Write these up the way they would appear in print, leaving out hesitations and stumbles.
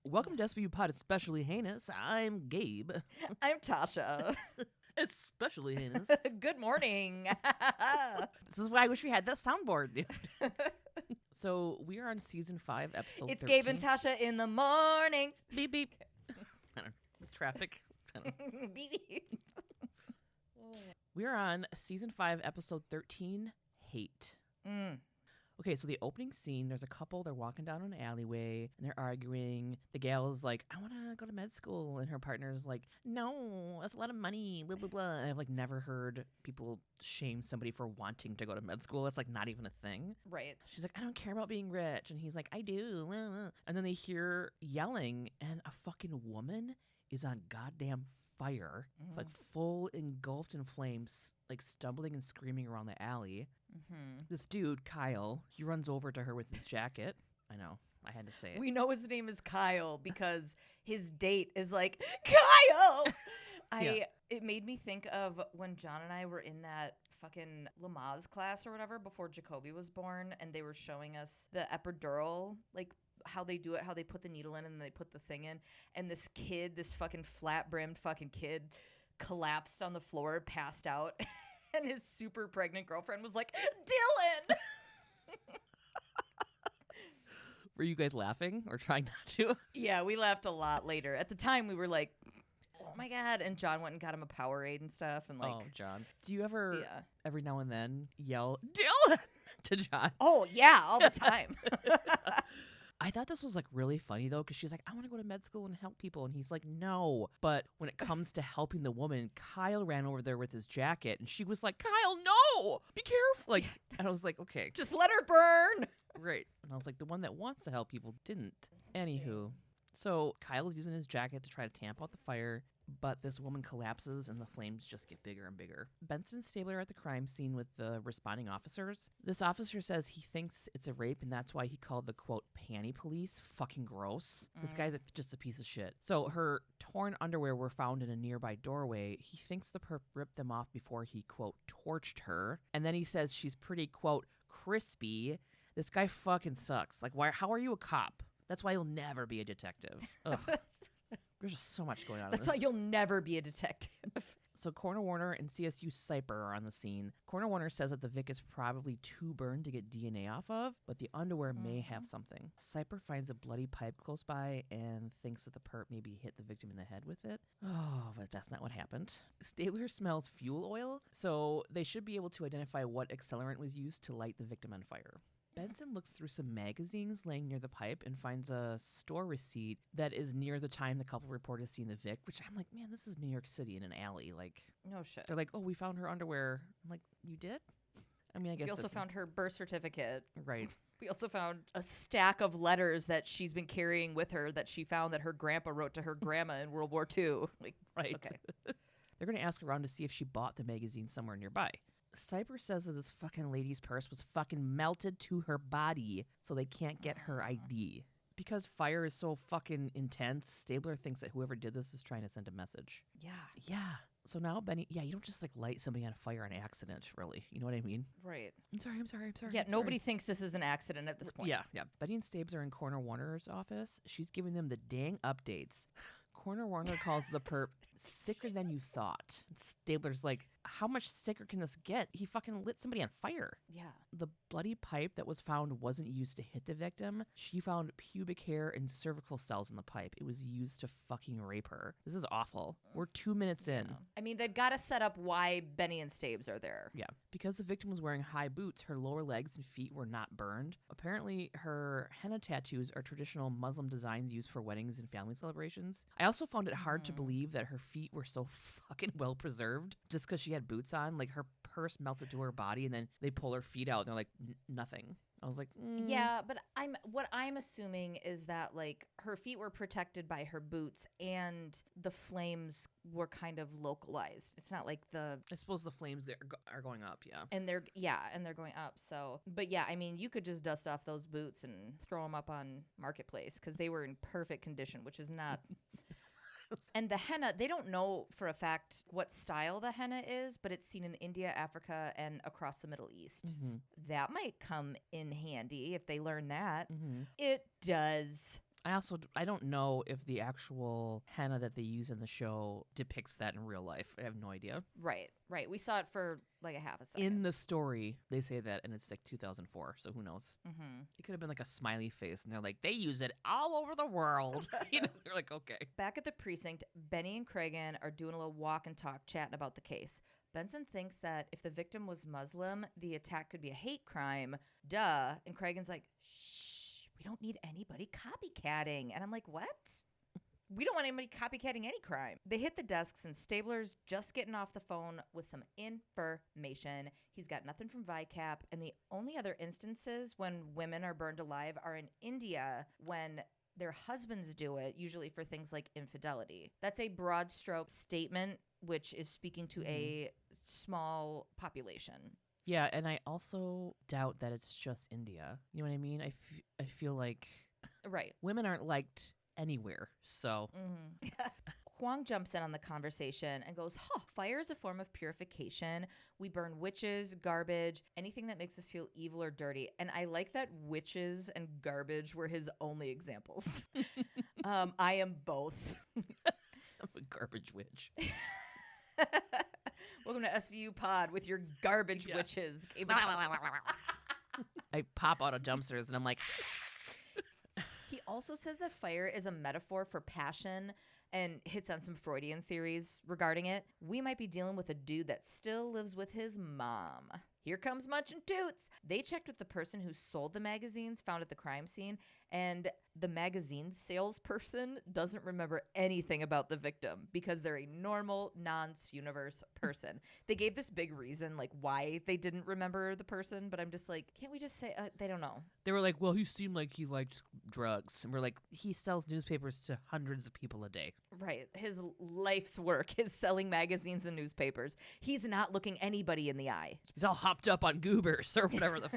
Welcome to SVU POD, Especially Heinous. I'm Gabe. I'm Tasha. Especially heinous. Good morning. This is why I wish we had that soundboard, dude. So we are on season 5, episode It's 13. Gabe and Tasha in the morning. Beep, beep. I don't know. It's traffic. I don't know. Beep, beep. We are on season 5, episode 13, Hate. Okay, so the opening scene, there's a couple, they're walking down an alleyway, and they're arguing. The gal is like, I want to go to med school, and her partner's like, no, that's a lot of money, blah, blah, blah. And I've, like, never heard people shame somebody for wanting to go to med school. It's, like, not even a thing. Right. She's like, I don't care about being rich. And he's like, I do. And then they hear yelling, and a fucking woman is on goddamn fire, like full engulfed in flames, like stumbling and screaming around the alley. This dude, Kyle, he runs over to her with his jacket. I know, I had to say it. We know his name is Kyle because his date is like, Kyle! It made me think of when John and I were in that fucking Lamaze class or whatever before Jacoby was born, and they were showing us the epidural, like, how they do it, how they put the needle in and they put the thing in, and this kid, this fucking flat-brimmed fucking kid, collapsed on the floor, passed out, and his super pregnant girlfriend was like, Dylan! Were you guys laughing or trying not to? Yeah, we laughed a lot later. At the time, we were like, oh my God, and John went and got him a Powerade and stuff, and like, Oh, John. Do you ever, yeah. every now and then, yell, Dylan, to John? Oh, yeah, all the time. I thought this was, like, really funny, though, because she's like, I want to go to med school and help people. And he's like, no. But when it comes to helping the woman, Kyle ran over there with his jacket, and she was like, Kyle, no! Be careful! Like, and I was like, okay. Just let her burn. Right. And I was like, the one that wants to help people didn't. Anywho. So Kyle's using his jacket to try to tamp out the fire, but this woman collapses and the flames just get bigger and bigger. Benson Stabler are at the crime scene with the responding officers. This officer says he thinks it's a rape and that's why he called the, quote, panty police. Fucking gross. This guy's just a piece of shit. So her torn underwear were found in a nearby doorway. He thinks the perp ripped them off before he, quote, torched her. And then he says she's pretty, quote, crispy. This guy fucking sucks. Like, why? How are you a cop? That's why you'll never be a detective. Ugh. There's just so much going on. That's why you'll never be a detective. So Coroner Warner and CSU Cyper are on the scene. Coroner Warner says that the Vic is probably too burned to get DNA off of, but the underwear may have something. Cyper finds a bloody pipe close by and thinks that the perp maybe hit the victim in the head with it. Oh, but that's not what happened. Stabler smells fuel oil, so they should be able to identify what accelerant was used to light the victim on fire. Benson looks through some magazines laying near the pipe and finds a store receipt that is near the time the couple reported seeing the Vic, which I'm like, man, this is New York City in an alley. Like, No shit. they're like, oh, we found her underwear. I'm like, you did? I mean, I guess We also that's found her birth certificate. right. We also found a stack of letters that she's been carrying with her that she found that her grandpa wrote to her grandma in World War II. Like, Right. Okay. They're going to ask around to see if she bought the magazine somewhere nearby. Cyper says that this fucking lady's purse was fucking melted to her body, so they can't get her ID. Because fire is so fucking intense, Stabler thinks that whoever did this is trying to send a message. Yeah. Yeah. So now Benny, you don't just like light somebody on fire on accident, really. You know what I mean? Right. I'm sorry. Yeah, I'm nobody sorry. thinks this is an accident at this point. Yeah. Benny and Stabes are in Coroner Warner's office. She's giving them the dang updates. Coroner Warner calls the perp sicker than you thought. Stabler's like, how much sicker can this get? He fucking lit somebody on fire. Yeah. The bloody pipe that was found wasn't used to hit the victim. She found pubic hair and cervical cells in the pipe. It was used to fucking rape her. This is awful. We're 2 minutes in. Yeah. I mean, they've got to set up why Benny and Stabes are there. Yeah. Because the victim was wearing high boots, her lower legs and feet were not burned. Apparently, her henna tattoos are traditional Muslim designs used for weddings and family celebrations. I also found it hard to believe that her feet were so fucking well preserved just because she had boots on. Like, her purse melted to her body, and then they pull her feet out, and they're like, nothing. I was like, Yeah, but what I'm assuming is that, like, her feet were protected by her boots and the flames were kind of localized. It's not like I suppose the flames are going up, yeah. and they're going up. So, but yeah, I mean, you could just dust off those boots and throw them up on Marketplace because they were in perfect condition, which is not And the henna, they don't know for a fact what style the henna is, but it's seen in India, Africa, and across the Middle East. Mm-hmm. That might come in handy if they learn that. Mm-hmm. It does. I don't know if the actual henna that they use in the show depicts that in real life. I have no idea. Right. We saw it for like a half a second. In the story, they say that, and it's like 2004, so who knows? Mm-hmm. It could have been like a smiley face, and they're like, they use it all over the world. You know, they're like, okay. Back at the precinct, Benny and Cragen are doing a little walk and talk, chatting about the case. Benson thinks that if the victim was Muslim, the attack could be a hate crime. Duh. And Cragen's like, shh, we don't need anybody copycatting. And I'm like, what? We don't want anybody copycatting any crime. They hit the desks and Stabler's just getting off the phone with some information. He's got nothing from VICAP. And the only other instances when women are burned alive are in India when their husbands do it, usually for things like infidelity. That's a broad stroke statement, which is speaking to a small population. Yeah, and I also doubt that it's just India. You know what I mean? I feel like Right. women aren't liked anywhere, so... Huang jumps in on the conversation and goes, fire is a form of purification. We burn witches, garbage, anything that makes us feel evil or dirty. And I like that witches and garbage were his only examples. I am both. I'm a garbage witch. Welcome to SVU Pod with your garbage witches. Gabe and Tasha. I pop out of dumpsters and I'm like... He also says that fire is a metaphor for passion and hits on some Freudian theories regarding it. We might be dealing with a dude that still lives with his mom. Here comes Munch and Toots. They checked with the person who sold the magazines found at the crime scene, and the magazine salesperson doesn't remember anything about the victim because they're a normal, non-Spuniverse person. They gave this big reason, like, why they didn't remember the person, but I'm just like, can't we just say they don't know? They were like, well, he seemed like he liked drugs. And we're like, he sells newspapers to hundreds of people a day. Right. His life's work is selling magazines and newspapers. He's not looking anybody in the eye. He's all hopped up on Goobers or whatever the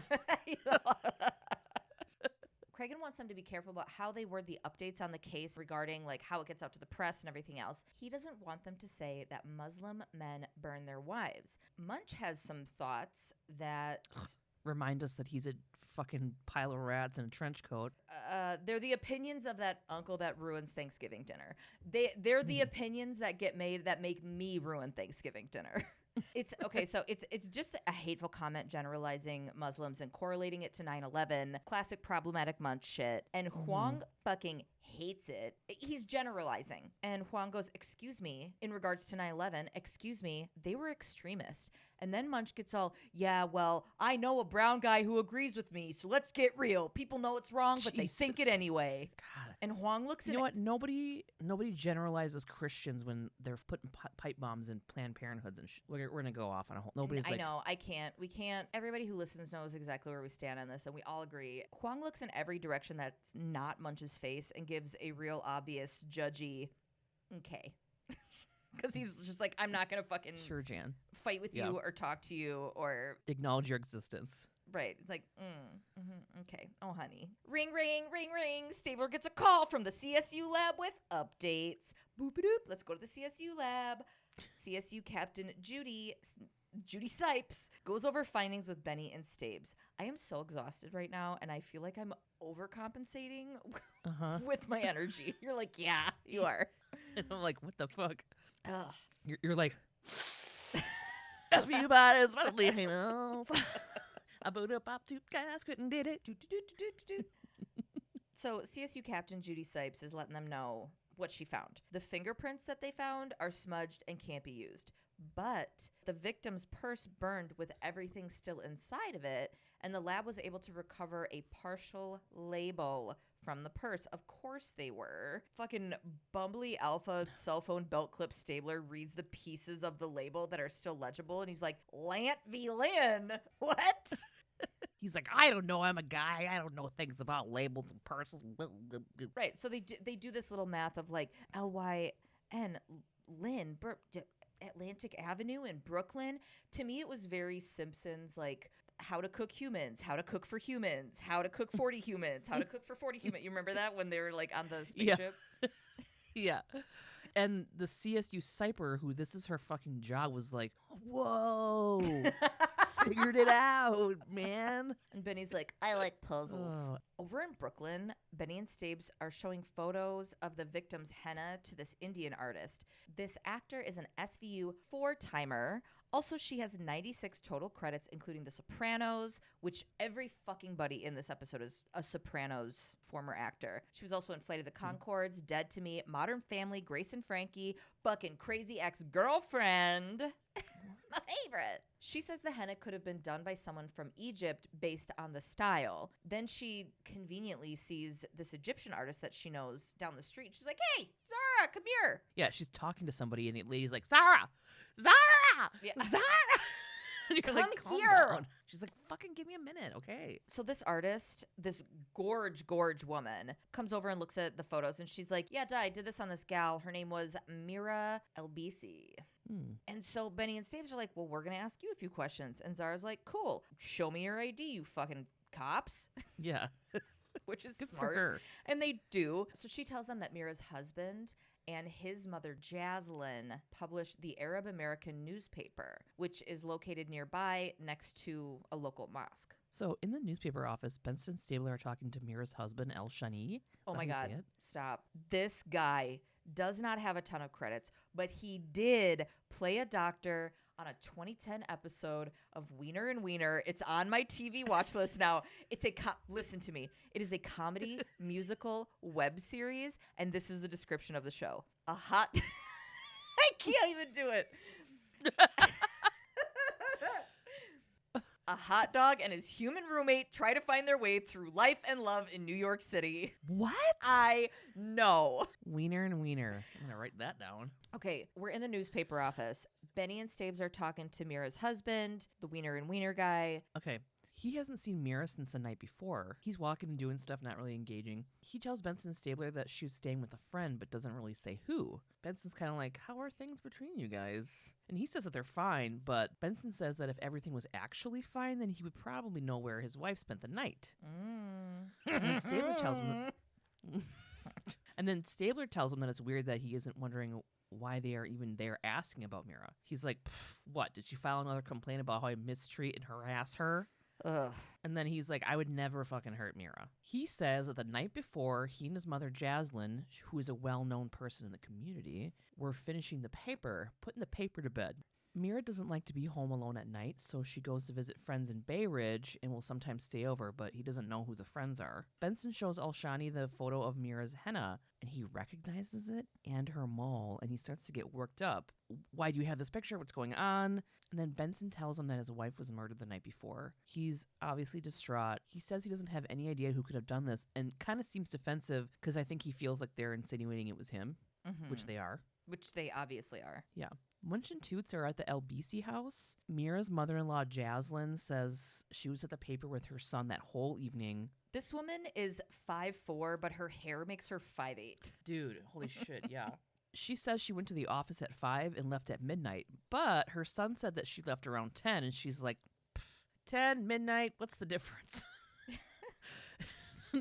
Cragen wants them to be careful about how they word the updates on the case regarding like how it gets out to the press and everything else. He doesn't want them to say that Muslim men burn their wives. Munch has some thoughts that remind us that he's a fucking pile of rats in a trench coat. They're the opinions of that uncle that ruins Thanksgiving dinner. They're the opinions that get made that make me ruin Thanksgiving dinner. It's okay, so it's just a hateful comment generalizing Muslims and correlating it to 9/11, classic problematic Munch shit. And Huang fucking hates it. He's generalizing. And Huang goes, excuse me, in regards to 9/11, excuse me, they were extremists. And then Munch gets all, yeah, well, I know a brown guy who agrees with me, so let's get real. People know it's wrong, but they think it anyway. God. And Huang looks at You know what? Nobody generalizes Christians when they're putting pipe bombs in Planned Parenthoods and we're going to go off on a whole... Nobody's like... I know, I can't. We can't. Everybody who listens knows exactly where we stand on this, and we all agree. Huang looks in every direction that's not Munch's face and gives a real obvious, judgy, okay. Because he's just like, I'm not going to fucking sure, Jan. Fight with you or talk to you or... acknowledge your existence. Right. It's like, okay. Oh, honey. Ring, ring, ring, ring. Stabler gets a call from the CSU lab with updates. Boop-a-doop. Let's go to the CSU lab. CSU Captain Judy Sipes goes over findings with Benny and Stabes. I am so exhausted right now, and I feel like I'm overcompensating with my energy. You're like, yeah, you are. And I'm like, what the fuck? Ugh. You're like, SVU POD is finally hanging. I booted up to guys couldn't did it. So CSU Captain Judy Sipes is letting them know what she found. The fingerprints that they found are smudged and can't be used. But the victim's purse burned with everything still inside of it, and the lab was able to recover a partial label from the purse. Of course they were. Fucking bumbly alpha cell phone belt clip Stabler reads the pieces of the label that are still legible, and he's like, Lant v. Lynn? What? He's like, I don't know. I'm a guy. I don't know things about labels and purses. Right. So they do this little math of like LYN Lynn Atlantic Avenue in Brooklyn. To me, it was very Simpsons, like how to cook humans, how to cook for humans, how to cook 40 humans, how to cook for 40 humans. You remember that when they were like on the spaceship? Yeah. And the CSU Cyper, who this is her fucking job, was like, whoa. figured it out, man. And Benny's like, I like puzzles. Oh. Over in Brooklyn, Benny and Stabes are showing photos of the victim's henna to this Indian artist. This actor is an SVU 4-timer. Also, she has 96 total credits, including The Sopranos, which every fucking buddy in this episode is a Sopranos former actor. She was also in Flight of the Conchords, Dead to Me, Modern Family, Grace and Frankie, fucking Crazy Ex-Girlfriend. My favorite. She says the henna could have been done by someone from Egypt based on the style. Then she conveniently sees this Egyptian artist that she knows down the street. She's like, hey, Zara, come here. Yeah, she's talking to somebody, and the lady's like, Zara! Yeah. Zara! And you're like, Come calm here. down. She's like, fucking give me a minute, okay? So this artist, this gorge woman, comes over and looks at the photos, and she's like, yeah, duh, I did this on this gal. Her name was Mira Elbisi. And so Benny and Staves are like, well, we're going to ask you a few questions. And Zara's like, cool, show me your ID, you fucking cops. Yeah. Which is Good smart. for her. And they do. So she tells them that Mira's husband and his mother, Jaslyn, published the Arab American newspaper, which is located nearby next to a local mosque. So in the newspaper office, Benson and Stabler are talking to Mira's husband, El Shani. Oh my God. Stop. This guy does not have a ton of credits, but he did play a doctor on a 2010 episode of Wiener and Wiener. It's on my TV watch list now. It's listen to me. It is a comedy musical web series, and this is the description of the show. I can't even do it. A hot dog and his human roommate try to find their way through life and love in New York City. What? I know. Wiener and Wiener. I'm going to write that down. Okay, we're in the newspaper office. Benny and Stabes are talking to Mira's husband, the Wiener and Wiener guy. Okay. He hasn't seen Mira since the night before. He's walking and doing stuff, not really engaging. He tells Benson and Stabler that she was staying with a friend, but doesn't really say who. Benson's kind of like, how are things between you guys? And he says that they're fine, but Benson says that if everything was actually fine, then he would probably know where his wife spent the night. And then Stabler tells him and then Stabler tells him that it's weird that he isn't wondering why they are even there asking about Mira. He's like, what? Did she file another complaint about how I mistreat and harass her? Ugh. And then he's like, I would never fucking hurt Mira. He says that the night before, he and his mother, Jaslyn, who is a well-known person in the community, were finishing the paper, putting the paper to bed. Mira doesn't like to be home alone at night, so she goes to visit friends in Bay Ridge and will sometimes stay over, but he doesn't know who the friends are. Benson shows Alshani the photo of Mira's henna, and he recognizes it and her mole, and he starts to get worked up. Why do you have this picture? What's going on? And then Benson tells him that his wife was murdered the night before. He's obviously distraught. He says he doesn't have any idea who could have done this, and kind of seems defensive because I think he feels like they're insinuating it was him, which they are. Which they obviously are. Yeah. Munch and Toots are at the LBC house. Mira's mother-in-law, Jaslyn, says she was at the paper with her son that whole evening. This woman is 5'4", but her hair makes her 5'8". Dude, holy shit, yeah. She says she went to the office at 5 and left at midnight, but her son said that she left around 10, and she's like, 10, midnight, what's the difference?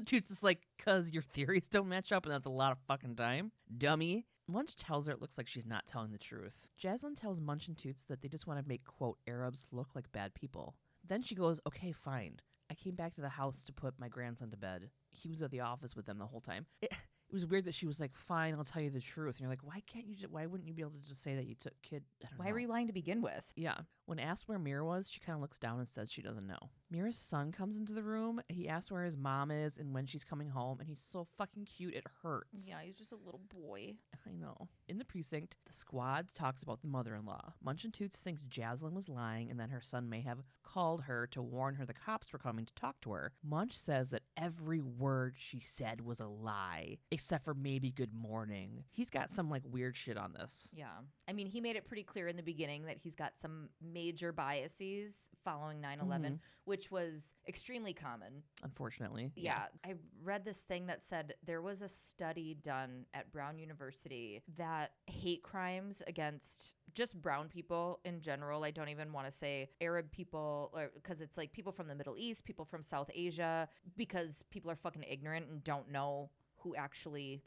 Toots is like, because your theories don't match up and that's a lot of fucking time. Dummy. Munch tells her it looks like she's not telling the truth. Jaslyn tells Munch and Toots that they just want to make, quote, Arabs look like bad people. Then she goes, okay, fine. I came back to the house to put my grandson to bed. He was at the office with them the whole time. It was weird that she was like, fine, I'll tell you the truth. And you're like, why wouldn't you be able to just say that you took kid? Why were you lying to begin with? Yeah. When asked where Mira was, she kind of looks down and says she doesn't know. Mira's son comes into the room. He asks where his mom is and when she's coming home, and he's so fucking cute, it hurts. Yeah, he's just a little boy. I know. In the precinct, the squad talks about the mother-in-law. Munch and Toots thinks Jaslyn was lying, and then her son may have called her to warn her the cops were coming to talk to her. Munch says that every word she said was a lie, except for maybe good morning. He's got some like weird shit on this. Yeah. I mean, he made it pretty clear in the beginning that he's got some major biases following 9/11, which was extremely common. Unfortunately. Yeah. I read this thing that said there was a study done at Brown University that hate crimes against just brown people in general, I don't even want to say Arab people, because it's like people from the Middle East, people from South Asia, because people are fucking ignorant and don't know who actually,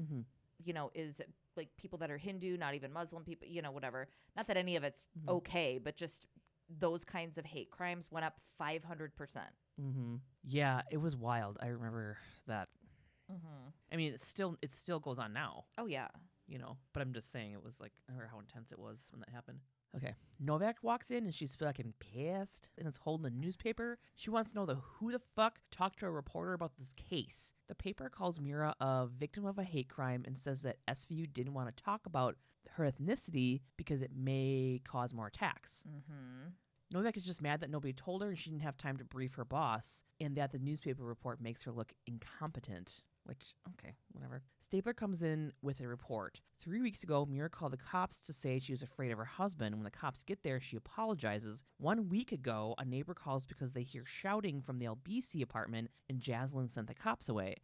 is like people that are Hindu, not even Muslim people, whatever. Not that any of it's okay, but just those kinds of hate crimes went up 500%. Mm-hmm. Yeah, it was wild. I remember that. Mm-hmm. I mean, it still goes on now, Oh, yeah. you know. But I'm just saying it was like, I remember how intense it was when that happened. Okay, Novak walks in and she's fucking pissed and is holding a newspaper. She wants to know who the fuck talked to a reporter about this case. The paper calls Mira a victim of a hate crime and says that SVU didn't want to talk about her ethnicity because it may cause more attacks. Mm-hmm. Novak is just mad that nobody told her and she didn't have time to brief her boss, and that the newspaper report makes her look incompetent. Which, okay, whatever. Stapler comes in with a report. 3 weeks ago, Mira called the cops to say she was afraid of her husband. When the cops get there, she apologizes. 1 week ago, a neighbor calls because they hear shouting from the LBC apartment, and Jaslyn sent the cops away.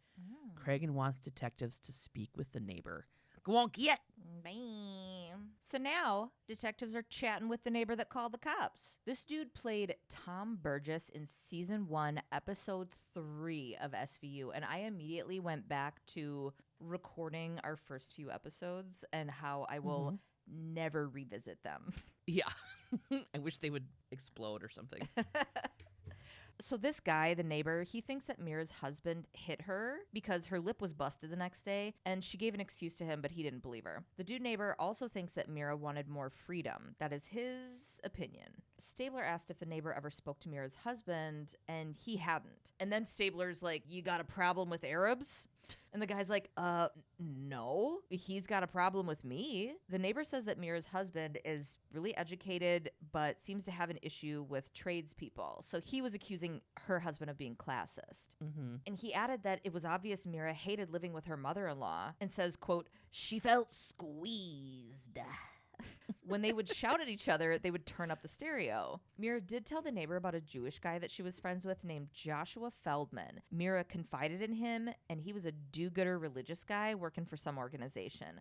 Cragen wants detectives to speak with the neighbor. Go on, get! Bam. So now, detectives are chatting with the neighbor that called the cops. This dude played Tom Burgess in Season 1, Episode 3 of SVU, and I immediately went back to recording our first few episodes and how I will never revisit them. Yeah. I wish they would explode or something. So this guy, the neighbor, he thinks that Mira's husband hit her because her lip was busted the next day, and she gave an excuse to him, but he didn't believe her. The dude neighbor also thinks that Mira wanted more freedom. That is his opinion. Stabler asked if the neighbor ever spoke to Mira's husband, and he hadn't. And then Stabler's like, you got a problem with Arabs? And the guy's like, no, he's got a problem with me. The neighbor says that Mira's husband is really educated, but seems to have an issue with tradespeople. So he was accusing her husband of being classist. Mm-hmm. And he added that it was obvious Mira hated living with her mother-in-law and says, quote, she felt squeezed. When they would shout at each other, they would turn up the stereo. Mira did tell the neighbor about a Jewish guy that she was friends with named Joshua Feldman. Mira confided in him, and he was a do-gooder religious guy working for some organization.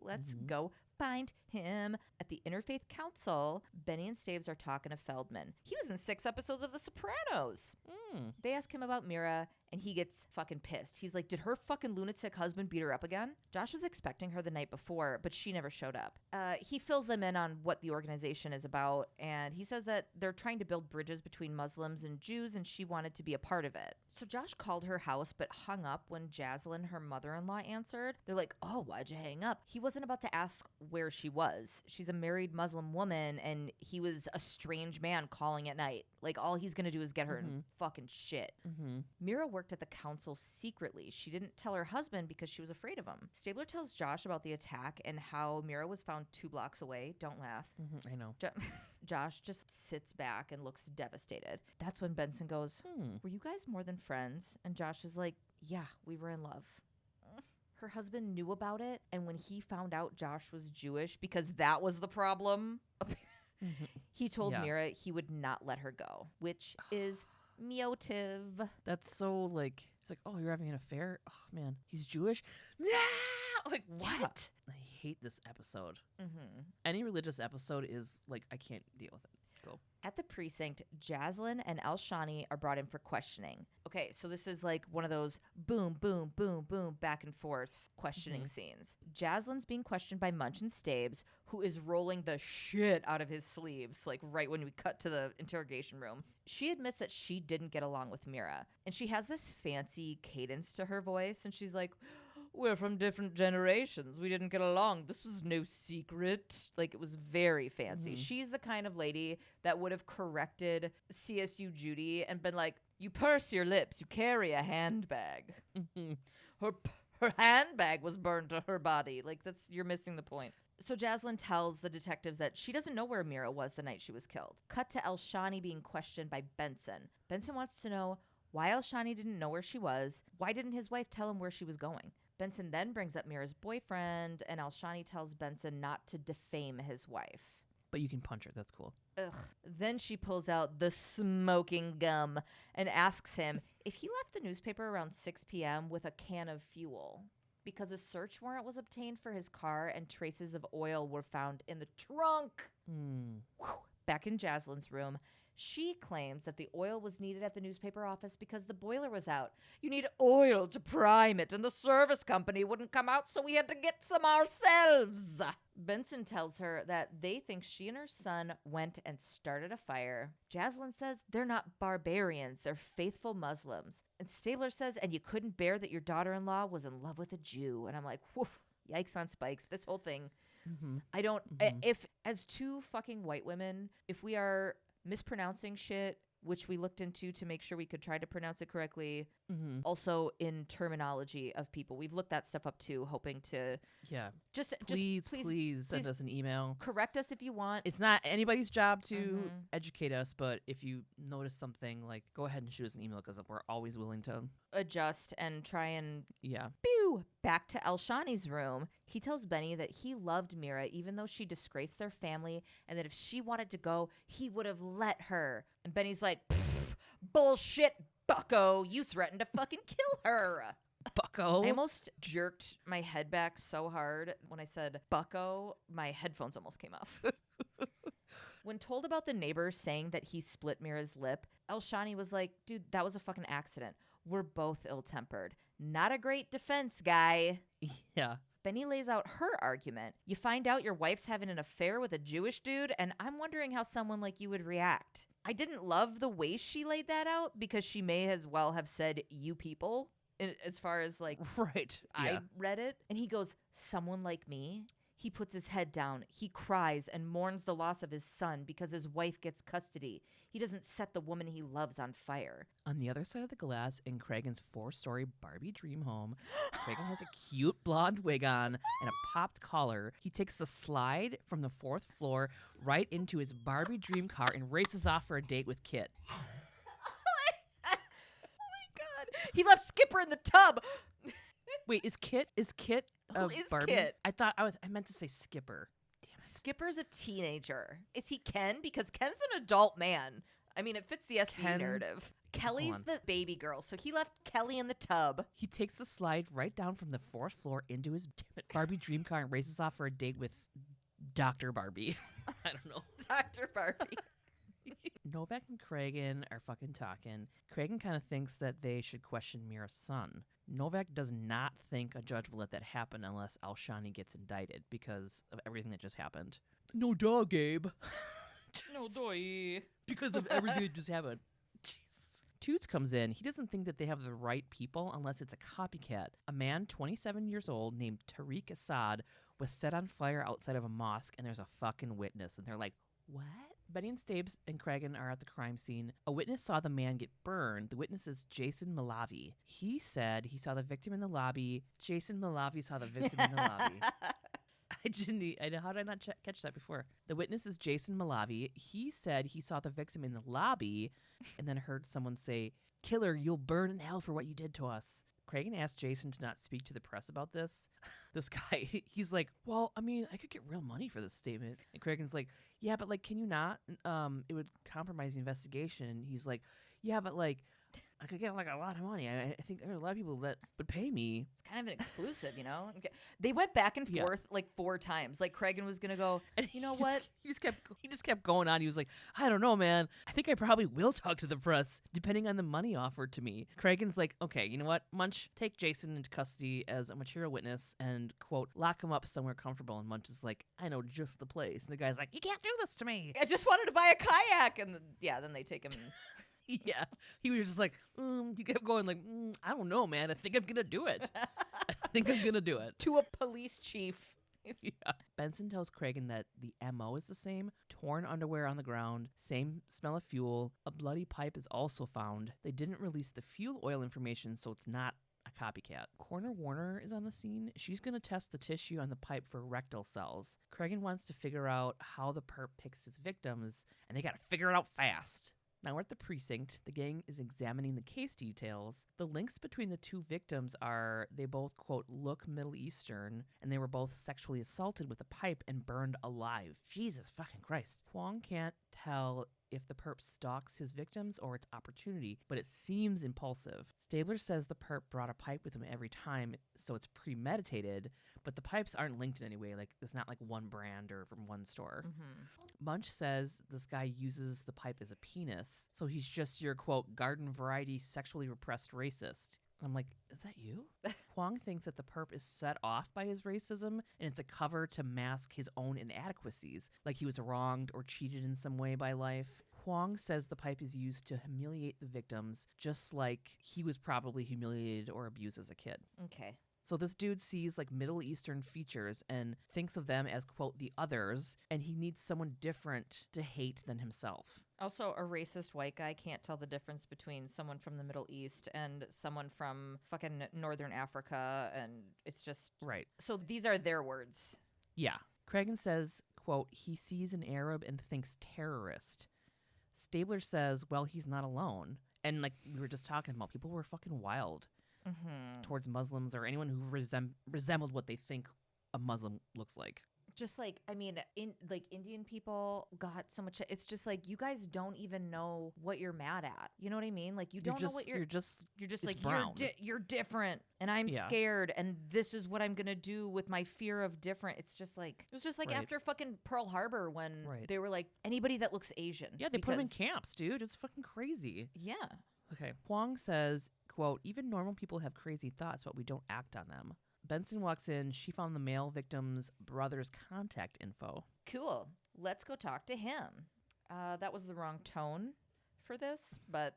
Let's go find him. At the Interfaith Council, Benny and Staves are talking to Feldman. He was in 6 episodes of The Sopranos. They ask him about Mira, and he gets fucking pissed. He's like, did her fucking lunatic husband beat her up again? Josh was expecting her the night before, but she never showed up. He fills them in on what the organization is about, and he says that they're trying to build bridges between Muslims and Jews, and she wanted to be a part of it. So Josh called her house, but hung up when Jaslyn, her mother-in-law, answered. They're like, oh, why'd you hang up? He wasn't about to ask where she was. She's a married Muslim woman, and he was a strange man calling at night. Like, all he's going to do is get her in fucking shit. Mira worked at the council secretly. She didn't tell her husband because she was afraid of him. Stabler tells Josh about the attack and how Mira was found 2 blocks away. Don't laugh. I know. Josh just sits back and looks devastated. That's when Benson goes, were you guys more than friends? And Josh is like, yeah, we were in love. Her husband knew about it, and when he found out Josh was Jewish, because that was the problem, he told Mira he would not let her go, which is motive. That's so like, it's like, oh, you're having an affair? Oh, man, he's Jewish? No! Like, what? Yeah. I hate this episode. Any religious episode is like, I can't deal with it. Go. At the precinct, Jaslyn and Elshani are brought in for questioning. Okay, so this is like one of those boom, boom, boom, boom, back and forth questioning scenes. Jaslyn's being questioned by Munch and Stabes, who is rolling the shit out of his sleeves, like right when we cut to the interrogation room. She admits that she didn't get along with Mira, and she has this fancy cadence to her voice, and she's like, we're from different generations. We didn't get along. This was no secret. Like, it was very fancy. She's the kind of lady that would have corrected CSU Judy and been like, you purse your lips. You carry a handbag. Her handbag was burned to her body. Like, you're missing the point. So Jaslyn tells the detectives that she doesn't know where Mira was the night she was killed. Cut to Elshani being questioned by Benson. Benson wants to know why Elshani didn't know where she was. Why didn't his wife tell him where she was going? Benson then brings up Mira's boyfriend, and Elshani tells Benson not to defame his wife. But you can punch her. That's cool. Ugh. Then she pulls out the smoking gum and asks him if he left the newspaper around 6 p.m. with a can of fuel, because a search warrant was obtained for his car and traces of oil were found in the trunk. Back in Jaslyn's room, She claims that the oil was needed at the newspaper office because the boiler was out. You need oil to prime it, and the service company wouldn't come out, so we had to get some ourselves. Benson tells her that they think she and her son went and started a fire. Jaslyn says they're not barbarians, they're faithful Muslims. And Stabler says, and you couldn't bear that your daughter-in-law was in love with a Jew. And I'm like, woof, yikes on spikes. This whole thing. Mm-hmm. I don't, if as two fucking white women, if we are mispronouncing shit, which we looked into to make sure we could try to pronounce it correctly, also in terminology of people, we've looked that stuff up too, hoping to just please send us an email. Correct us if you want. It's not anybody's job to educate us, but if you notice something, like, go ahead and shoot us an email, because we're always willing to adjust and try and pew. Back to Elshani's room. He tells Benny that he loved Mira even though she disgraced their family, and that if she wanted to go, he would have let her. And Benny's like, bullshit, bucko. You threatened to fucking kill her. Bucko. I almost jerked my head back so hard when I said bucko, my headphones almost came off. When told about the neighbors saying that he split Mira's lip, Elshani was like, dude, that was a fucking accident. We're both ill-tempered. Not a great defense, guy. Yeah. Benny lays out her argument. You find out your wife's having an affair with a Jewish dude, and I'm wondering how someone like you would react. I didn't love the way she laid that out, because she may as well have said, you people, as far as like, right. I read it. And he goes, someone like me? He puts his head down. He cries and mourns the loss of his son because his wife gets custody. He doesn't set the woman he loves on fire. On the other side of the glass, in Cragen's 4-story Barbie dream home, Cragen has a cute blonde wig on and a popped collar. He takes the slide from the 4th floor right into his Barbie dream car and races off for a date with Kit. Oh my God. He left Skipper in the tub. Wait, is Kit Who is Barbie? Kit? I meant to say Skipper. Damn it. Skipper's a teenager. Is he Ken? Because Ken's an adult man. I mean, it fits the SVU narrative. Kelly's the baby girl, so he left Kelly in the tub. He takes the slide right down from the 4th floor into his Barbie dream car and races off for a date with Dr. Barbie. I don't know. Dr. Barbie. Novak and Cragen are fucking talking. Cragen kind of thinks that they should question Mira's son. Novak does not think a judge will let that happen unless Elshani gets indicted because of everything that just happened. No duh, Gabe. No doy. Because of everything that just happened. Jesus. Toots comes in. He doesn't think that they have the right people unless it's a copycat. A man 27 years old named Tariq Assad was set on fire outside of a mosque, and there's a fucking witness. And they're like, what? Benny and Stabes and Cragen are at the crime scene. A witness saw the man get burned. The witness is Jason Malavi. He said he saw the victim in the lobby. Jason Malavi saw the victim in the lobby. How did I not catch that before? The witness is Jason Malavi. He said he saw the victim in the lobby and then heard someone say, "Killer, you'll burn in hell for what you did to us." Cragen asked Jason to not speak to the press about this. This guy, he's like, well, I mean, I could get real money for this statement. And Cragen's like, yeah, but like, can you not? It would compromise the investigation. And he's like, yeah, but like, I could get like a lot of money. I think there are a lot of people that would pay me. It's kind of an exclusive, you know? They went back and forth like 4 times. Like Cragen was going to go, and you know what? He just kept going on. He was like, I don't know, man. I think I probably will talk to the press, depending on the money offered to me. Cragen's like, okay, you know what? Munch, take Jason into custody as a material witness and, quote, lock him up somewhere comfortable. And Munch is like, I know just the place. And the guy's like, you can't do this to me. I just wanted to buy a kayak. And then they take him. Yeah, he was just like, he kept going like, I don't know, man. I think I'm going to do it. To a police chief. Yeah. Benson tells Cragen that the MO is the same. Torn underwear on the ground, same smell of fuel. A bloody pipe is also found. They didn't release the fuel oil information, so it's not a copycat. Coroner Warner is on the scene. She's going to test the tissue on the pipe for rectal cells. Cragen wants to figure out how the perp picks his victims, and they got to figure it out fast. Now we're at the precinct. The gang is examining the case details. The links between the 2 victims are they both, quote, look Middle Eastern, and they were both sexually assaulted with a pipe and burned alive. Jesus fucking Christ. Huang can't tell if the perp stalks his victims or it's opportunity, but it seems impulsive. Stabler says the perp brought a pipe with him every time, so it's premeditated, but the pipes aren't linked in any way. Like, it's not like one brand or from one store. Munch says this guy uses the pipe as a penis, so he's just your, quote, garden variety sexually repressed racist. I'm like, is that you? Huang thinks that the perp is set off by his racism, and it's a cover to mask his own inadequacies, like he was wronged or cheated in some way by life. Huang says the pipe is used to humiliate the victims, just like he was probably humiliated or abused as a kid. Okay. So this dude sees like Middle Eastern features and thinks of them as, quote, the others, and he needs someone different to hate than himself. Also, a racist white guy can't tell the difference between someone from the Middle East and someone from fucking Northern Africa, and it's just... Right. So these are their words. Yeah. Cragen says, quote, he sees an Arab and thinks terrorist. Stabler says, well, he's not alone. And like we were just talking about, people were fucking wild towards Muslims or anyone who resembled what they think a Muslim looks like. Just like, I mean, Indian people got so much. It's just like, you guys don't even know what you're mad at. You know what I mean? Like, you don't know what you're just like, brown. You're different and I'm scared and this is what I'm going to do with my fear of different. It's just like, it was just like after fucking Pearl Harbor when they were like, anybody that looks Asian. Yeah, they put them in camps, dude. It's fucking crazy. Yeah. Okay. Huang says, quote, even normal people have crazy thoughts, but we don't act on them. Benson walks in. She found the male victim's brother's contact info. Cool. Let's go talk to him. That was the wrong tone for this, but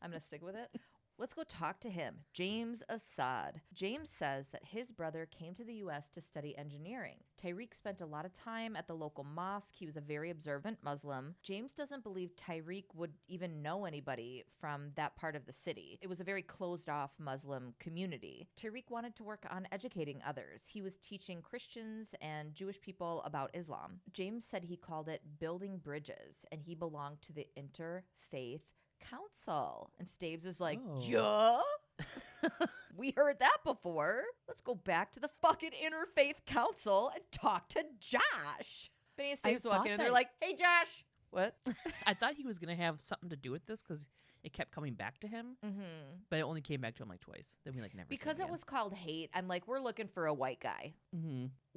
I'm going to stick with it. Let's go talk to him. James Assad. James says that his brother came to the U.S. to study engineering. Tyreek spent a lot of time at the local mosque. He was a very observant Muslim. James doesn't believe Tyreek would even know anybody from that part of the city. It was a very closed-off Muslim community. Tyreek wanted to work on educating others. He was teaching Christians and Jewish people about Islam. James said he called it building bridges, and he belonged to the Interfaith Council. And Staves is like, yeah, we heard that before. Let's go back to the fucking Interfaith Council and talk to Josh. Benny and Staves walk in and they're like, hey, Josh. What? I thought he was going to have something to do with this because it kept coming back to him. But it only came back to him like twice. Then we like never. Because it was called Hate, I'm like, we're looking for a white guy.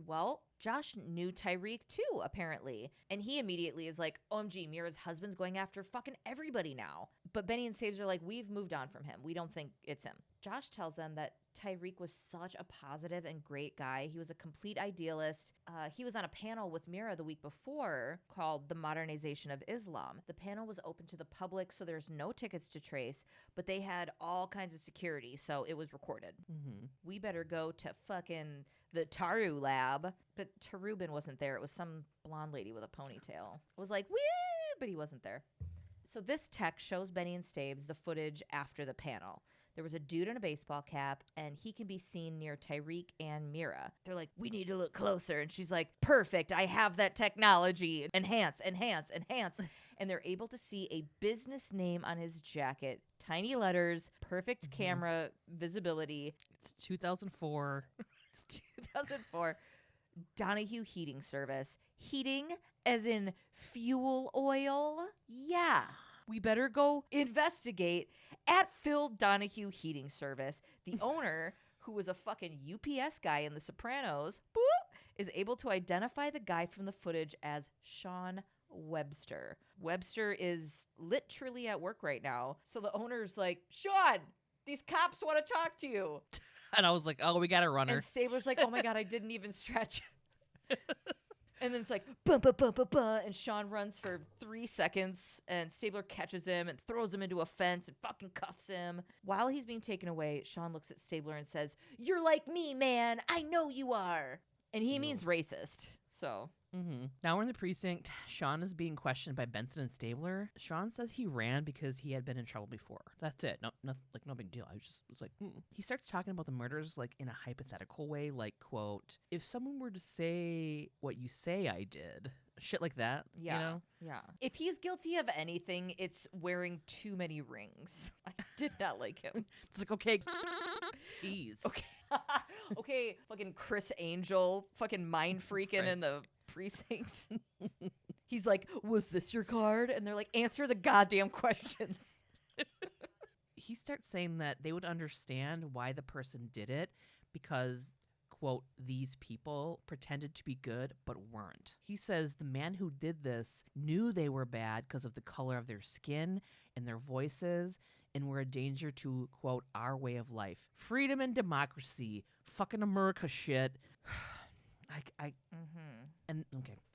Well, Josh knew Tyreek too, apparently. And he immediately is like, OMG, Mira's husband's going after fucking everybody now. But Benny and Staves are like, we've moved on from him. We don't think it's him. Josh tells them that Tyreek was such a positive and great guy. He was a complete idealist. He was on a panel with Mira the week before called The Modernization of Islam. The panel was open to the public, so there's no tickets to trace, but they had all kinds of security, so it was recorded. We better go to fucking the Taru lab. But Tarubin wasn't there. It was some blonde lady with a ponytail. It was like, woo, but he wasn't there. So this tech shows Benny and Staves the footage after the panel. There was a dude in a baseball cap, and he can be seen near Tyreek and Mira. They're like, we need to look closer. And she's like, perfect, I have that technology. Enhance, enhance, enhance. And they're able to see a business name on his jacket. Tiny letters, perfect camera visibility. It's 2004. It's 2004. Donahue Heating Service. Heating as in fuel oil? Yeah. We better go investigate at Phil Donahue Heating Service. The owner, who was a fucking UPS guy in The Sopranos, is able to identify the guy from the footage as Sean Webster. Webster is literally at work right now. So the owner's like, Sean, these cops want to talk to you. And I was like, oh, we got a runner. And Stabler's like, oh my God, I didn't even stretch. And then it's like, bum, bum, bum, bum, bum, and Sean runs for 3 seconds, and Stabler catches him and throws him into a fence and fucking cuffs him. While he's being taken away, Sean looks at Stabler and says, you're like me, man. I know you are. And he means racist, so... Now we're in the precinct. Sean is being questioned by Benson and Stabler. Sean says he ran because he had been in trouble before. That's it. No big deal. I was like, He starts talking about the murders like in a hypothetical way, like, quote, if someone were to say what you say I did, shit like that. Yeah. You know? Yeah. If he's guilty of anything, it's wearing too many rings. I did not like him. It's like, okay, jeez. Okay. Okay, fucking Chris Angel, fucking mind freaking in the precinct. He's like, was this your card? And they're like, answer the goddamn questions. He starts saying that they would understand why the person did it because, quote, these people pretended to be good but weren't. He says the man who did this knew they were bad because of the color of their skin and their voices and were a danger to, quote, our way of life. Freedom and democracy. Fucking America shit.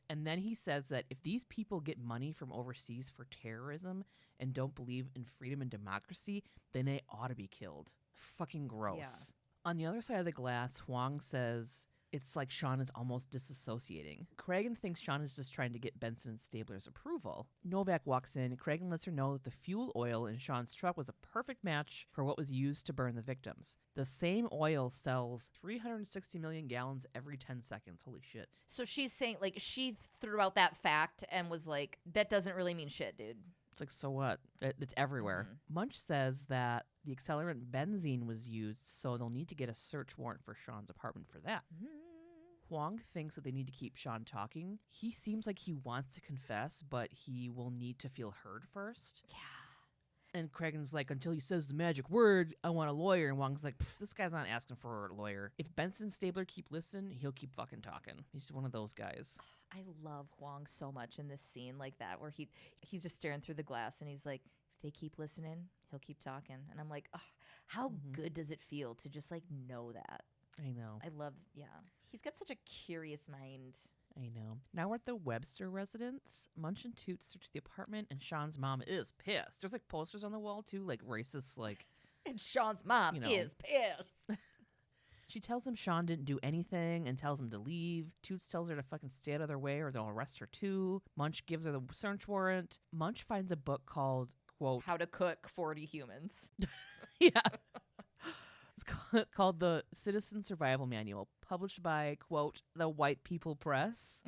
And then he says that if these people get money from overseas for terrorism and don't believe in freedom and democracy, then they ought to be killed. Fucking gross. Yeah. On the other side of the glass, Huang says it's like Sean is almost disassociating. Cragen thinks Sean is just trying to get Benson and Stabler's approval. Novak walks in. Cragen lets her know that the fuel oil in Sean's truck was a perfect match for what was used to burn the victims. The same oil sells 360 million gallons every 10 seconds. Holy shit. So she's saying, like, she threw out that fact and was like, that doesn't really mean shit, dude. It's like, so what? It's everywhere. Munch says that the accelerant benzene was used, so they'll need to get a search warrant for Sean's apartment for that. Huang thinks that they need to keep Sean talking. He seems like he wants to confess, but he will need to feel heard first. Yeah. And Cragen's like, until he says the magic word, I want a lawyer. And Huang's like, this guy's not asking for a lawyer. If Benson and Stabler keep listening, he'll keep fucking talking. He's just one of those guys. I love Huang so much in this scene like that, where he's just staring through the glass and he's like, if they keep listening, he'll keep talking. And I'm like, oh, how good does it feel to just like know that? I know. I love, He's got such a curious mind. I know. Now we're at the Webster residence. Munch and Toots search the apartment, and Sean's mom is pissed. There's like posters on the wall too, like racist, like. And Sean's mom is pissed. She tells him Sean didn't do anything and tells him to leave. Toots tells her to fucking stay out of their way or they'll arrest her too. Munch gives her the search warrant. Munch finds a book called, quote, How to Cook 40 Humans. Yeah. It's called the Citizen Survival Manual, published by, quote, the White People Press.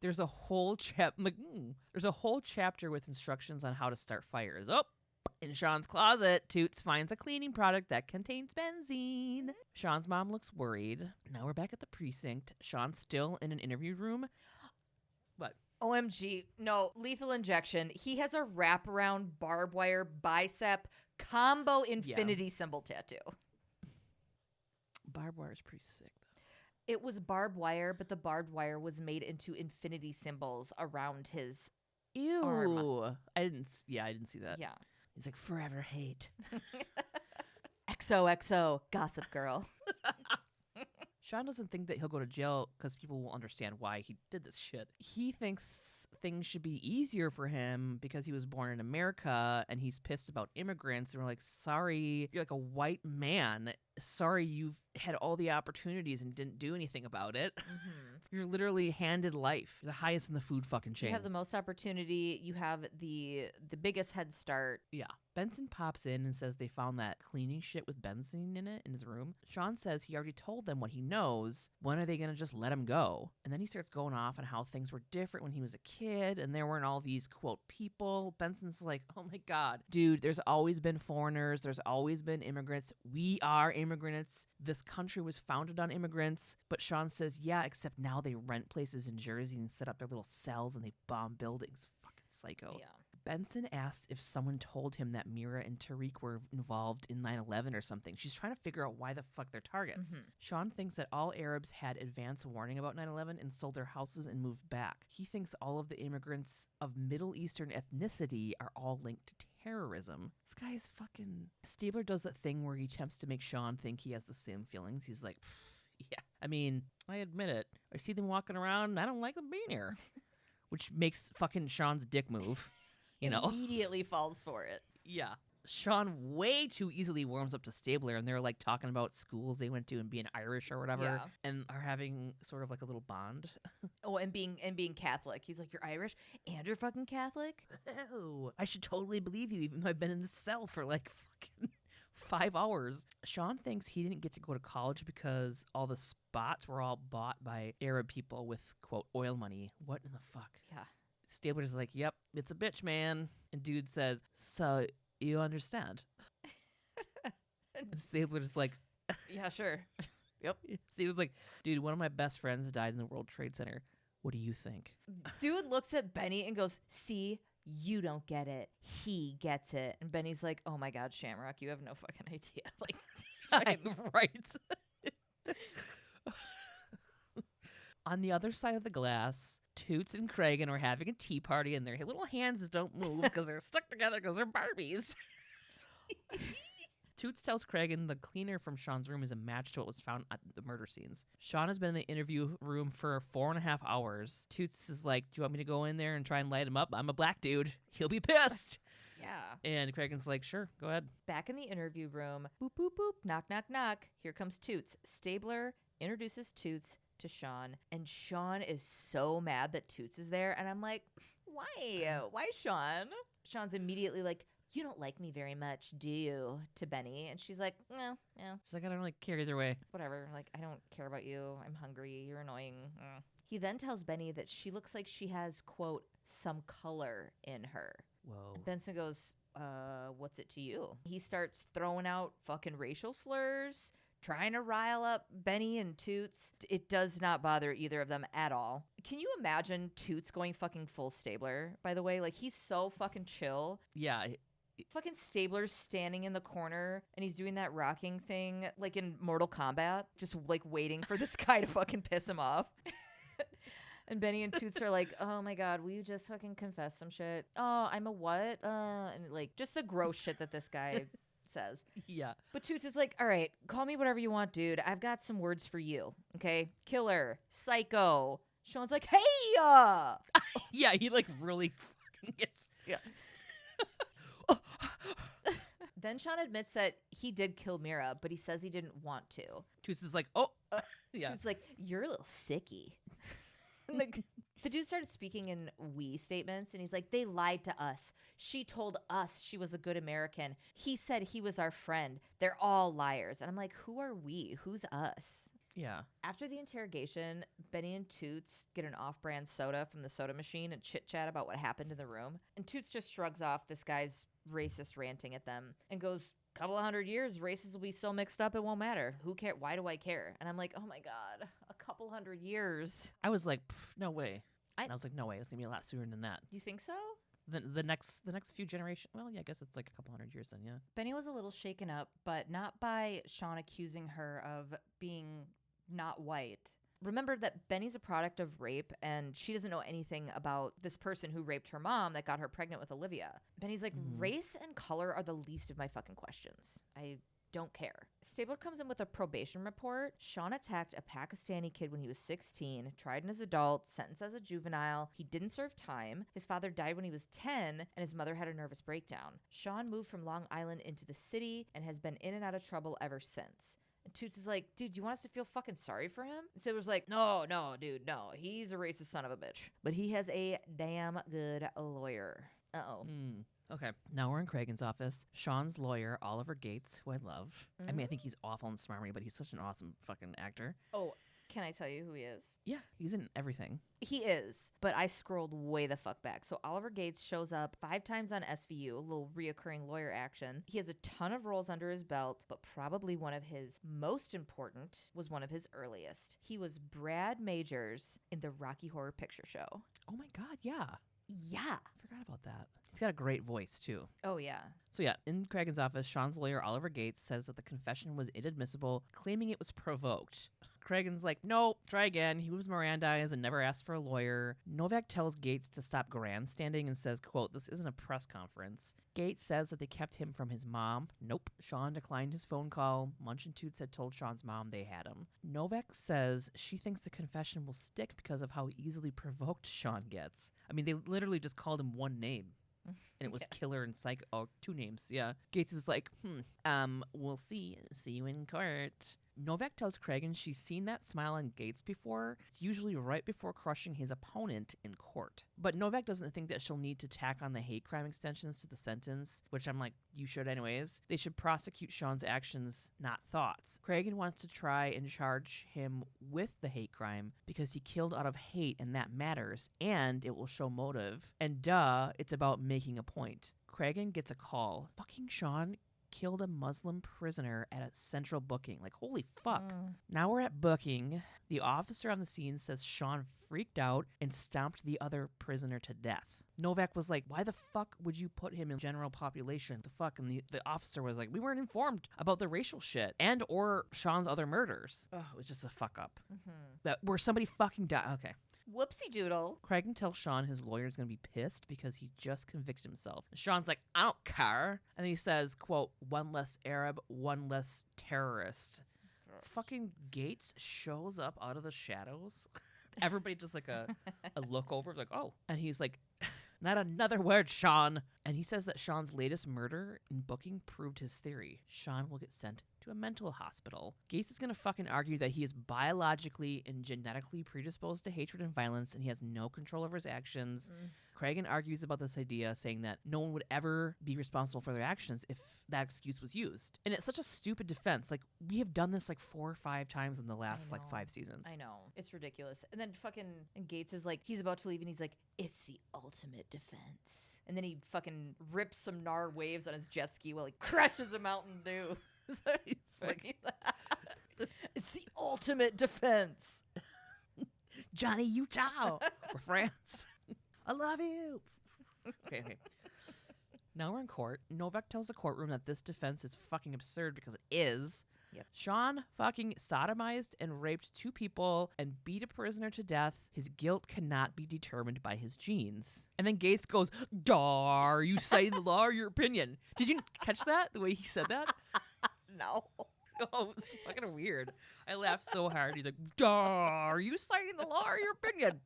There's a whole chapter with instructions on how to start fires. Oh, in Sean's closet, Toots finds a cleaning product that contains benzene. Sean's mom looks worried. Now we're back at the precinct. Sean's still in an interview room. What? OMG. No, lethal injection. He has a wraparound barbed wire bicep combo infinity symbol tattoo. Barbed wire is pretty sick, though. It was barbed wire, but the barbed wire was made into infinity symbols around his arm. I didn't see that. Yeah. He's like, forever hate. XOXO, gossip girl. Sean doesn't think that he'll go to jail because people will understand why he did this shit. He thinks things should be easier for him because he was born in America and he's pissed about immigrants. And we're like, sorry, you're like a white man. Sorry, you've had all the opportunities and didn't do anything about it. You're literally handed life. You're the highest in the food fucking chain. You have the most opportunity. You have the biggest head start. Yeah. Benson pops in and says they found that cleaning shit with benzene in it in his room. Sean says he already told them what he knows. When are they going to just let him go? And then he starts going off on how things were different when he was a kid and there weren't all these, quote, people. Benson's like, oh my God, dude, there's always been foreigners. There's always been immigrants. We are immigrants. This country was founded on immigrants. But Sean says, yeah, except now they rent places in Jersey and set up their little cells and they bomb buildings. Fucking psycho. Yeah. Benson asks if someone told him that Mira and Tariq were involved in 9/11 or something. She's trying to figure out why the fuck they're targets. Sean thinks that all Arabs had advance warning about 9/11 and sold their houses and moved back. He thinks all of the immigrants of Middle Eastern ethnicity are all linked to terrorism. This guy is fucking... Stabler does that thing where he attempts to make Sean think he has the same feelings. He's like, yeah, I mean, I admit it. I see them walking around. I don't like them being here. Which makes fucking Sean's dick move. You know, immediately falls for it. Yeah. Sean way too easily warms up to Stabler and they're like talking about schools they went to and being Irish or whatever and are having sort of like a little bond. Oh, and being Catholic. He's like, you're Irish and you're fucking Catholic? Oh, I should totally believe you even though I've been in the cell for like fucking 5 hours. Sean thinks he didn't get to go to college because all the spots were all bought by Arab people with, quote, oil money. What in the fuck? Yeah. Stabler's like, yep, it's a bitch, man. And dude says, so you understand? And Stabler's like, yeah, sure. Yep. Stabler's like, dude, one of my best friends died in the World Trade Center. What do you think? Dude looks at Benny and goes, see, you don't get it. He gets it. And Benny's like, oh my God, Shamrock, you have no fucking idea. Like, Right. On the other side of the glass, Toots and Cragen are having a tea party, and their little hands don't move because they're stuck together because they're Barbies. Toots tells Cragen the cleaner from Sean's room is a match to what was found at the murder scenes. Sean has been in the interview room for 4.5 hours. Toots is like, do you want me to go in there and try and light him up? I'm a black dude. He'll be pissed. Yeah. And Cragen's like, sure, go ahead. Back in the interview room, boop, boop, boop, knock, knock, knock. Here comes Toots. Stabler introduces Toots to Sean, and Sean is so mad that Toots is there. And I'm like, why? Why Sean? Sean's immediately like, you don't like me very much, do you? To Benny. And she's like, no. She's like, I don't really care either way. Whatever. Like, I don't care about you. I'm hungry. You're annoying. He then tells Benny that she looks like she has, quote, some color in her. Whoa. And Benson goes, what's it to you? He starts throwing out fucking racial slurs, trying to rile up Benny and Toots. It does not bother either of them at all. Can you imagine Toots going fucking full Stabler, by the way? Like, he's so fucking chill. Yeah. Fucking Stabler's standing in the corner, and he's doing that rocking thing, like in Mortal Kombat, just, like, waiting for this guy to fucking piss him off. And Benny and Toots are like, oh, my God, will you just fucking confess some shit? Oh, I'm a what? And, like, just the gross shit that this guy says. Yeah. But Toots is like, all right, call me whatever you want, dude. I've got some words for you, okay? Killer, psycho. Sean's like, hey! Yeah, he, like, really fucking gets... Yeah. Then Sean admits that he did kill Mira, but he says he didn't want to. Toots is like, oh. Yeah. She's like, you're a little sicky. Like, the dude started speaking in we statements, and he's like, they lied to us. She told us she was a good American. He said he was our friend. They're all liars. And I'm like, who are we? Who's us? Yeah. After the interrogation, Benny and Toots get an off-brand soda from the soda machine and chit-chat about what happened in the room. And Toots just shrugs off this guy's racist ranting at them and goes, couple of 100 years, races will be so mixed up it won't matter. Who care? Why do I care? And I'm like, oh my God, a couple 100 years. I was like, no way. And I was like, no way. It's going to be a lot sooner than that. You think so? The next few generations. Well, yeah, I guess it's like a couple 100 years then, yeah. Benny was a little shaken up, but not by Sean accusing her of being not white. Remember that Benny's a product of rape, and she doesn't know anything about this person who raped her mom that got her pregnant with Olivia. Benny's like, race and color are the least of my fucking questions. I don't care. Stabler comes in with a probation report. Sean attacked a Pakistani kid when he was 16, tried as an adult, sentenced as a juvenile. He didn't serve time. His father died when he was 10, and his mother had a nervous breakdown. Sean moved from Long Island into the city and has been in and out of trouble ever since. And Toots is like, dude, you want us to feel fucking sorry for him? Stabler's like, no, dude, no. He's a racist son of a bitch. But he has a damn good lawyer. Uh-oh. Okay, now we're in Cragen's office. Sean's lawyer, Oliver Gates, who I love. I mean, I think he's awful and smarmy, but he's such an awesome fucking actor. Oh, can I tell you who he is? Yeah, he's in everything. He is, but I scrolled way the fuck back. So Oliver Gates shows up 5 times on SVU, a little reoccurring lawyer action. He has a ton of roles under his belt, but probably one of his most important was one of his earliest. He was Brad Majors in the Rocky Horror Picture Show. Oh my God, yeah. Yeah. I forgot about that. He's got a great voice, too. Oh, yeah. So yeah, in Cragen's office, Sean's lawyer, Oliver Gates, says that the confession was inadmissible, claiming it was provoked. Cragen's like, no, try again. He was Mirandized and never asked for a lawyer. Novak tells Gates to stop grandstanding and says, quote, this isn't a press conference. Gates says that they kept him from his mom. Nope. Sean declined his phone call. Munch and Toots had told Sean's mom they had him. Novak says she thinks the confession will stick because of how easily provoked Sean gets. I mean, they literally just called him one name. And it was Killer and Psycho. Oh, 2 names, yeah. Gates is like, we'll see. See you in court. Novak tells Cragen she's seen that smile on Gates before. It's usually right before crushing his opponent in court. But Novak doesn't think that she'll need to tack on the hate crime extensions to the sentence, which I'm like, you should anyways. They should prosecute Sean's actions, not thoughts. Cragen wants to try and charge him with the hate crime because he killed out of hate and that matters, and it will show motive. And duh, it's about making a point. Cragen gets a call. Fucking Sean killed a Muslim prisoner at a central booking. Like, holy fuck. Now we're at booking. The officer on the scene says Sean freaked out and stomped the other prisoner to death. Novak was like, why the fuck would you put him in general population? The fuck? And the officer was like, we weren't informed about the racial shit and or Sean's other murders. Oh, it was just a fuck up. That where somebody fucking died. Okay. Whoopsie doodle. Craig can tell Sean his lawyer's going to be pissed because he just convicted himself. And Sean's like, I don't care. And then he says, quote, one less Arab, one less terrorist. Fucking Gates shows up out of the shadows. Everybody just like a look over, like, oh. And he's like, not another word, Sean. And he says that Sean's latest murder in booking proved his theory. Sean will get sent to a mental hospital. Gates is going to fucking argue that he is biologically and genetically predisposed to hatred and violence and he has no control over his actions. Cragen argues about this idea, saying that no one would ever be responsible for their actions if that excuse was used. And it's such a stupid defense. Like, we have done this like 4 or 5 times in the last like 5 seasons. I know. It's ridiculous. And then fucking and Gates is like, he's about to leave and he's like, it's the ultimate defense. And then he fucking rips some Nar waves on his jet ski while he crushes a Mountain Dew. So he's like, it's the ultimate defense. Johnny Utah. We're friends. I love you. Okay. Now we're in court. Novak tells the courtroom that this defense is fucking absurd because it is. Yep. Sean fucking sodomized and raped 2 people and beat a prisoner to death. His guilt cannot be determined by his genes. And then Gates goes, "Dar, you say the law or your opinion?" Did you catch that? The way he said that? No. Oh, it was fucking weird. I laughed so hard. He's like, "Dar, you citing the law or your opinion?"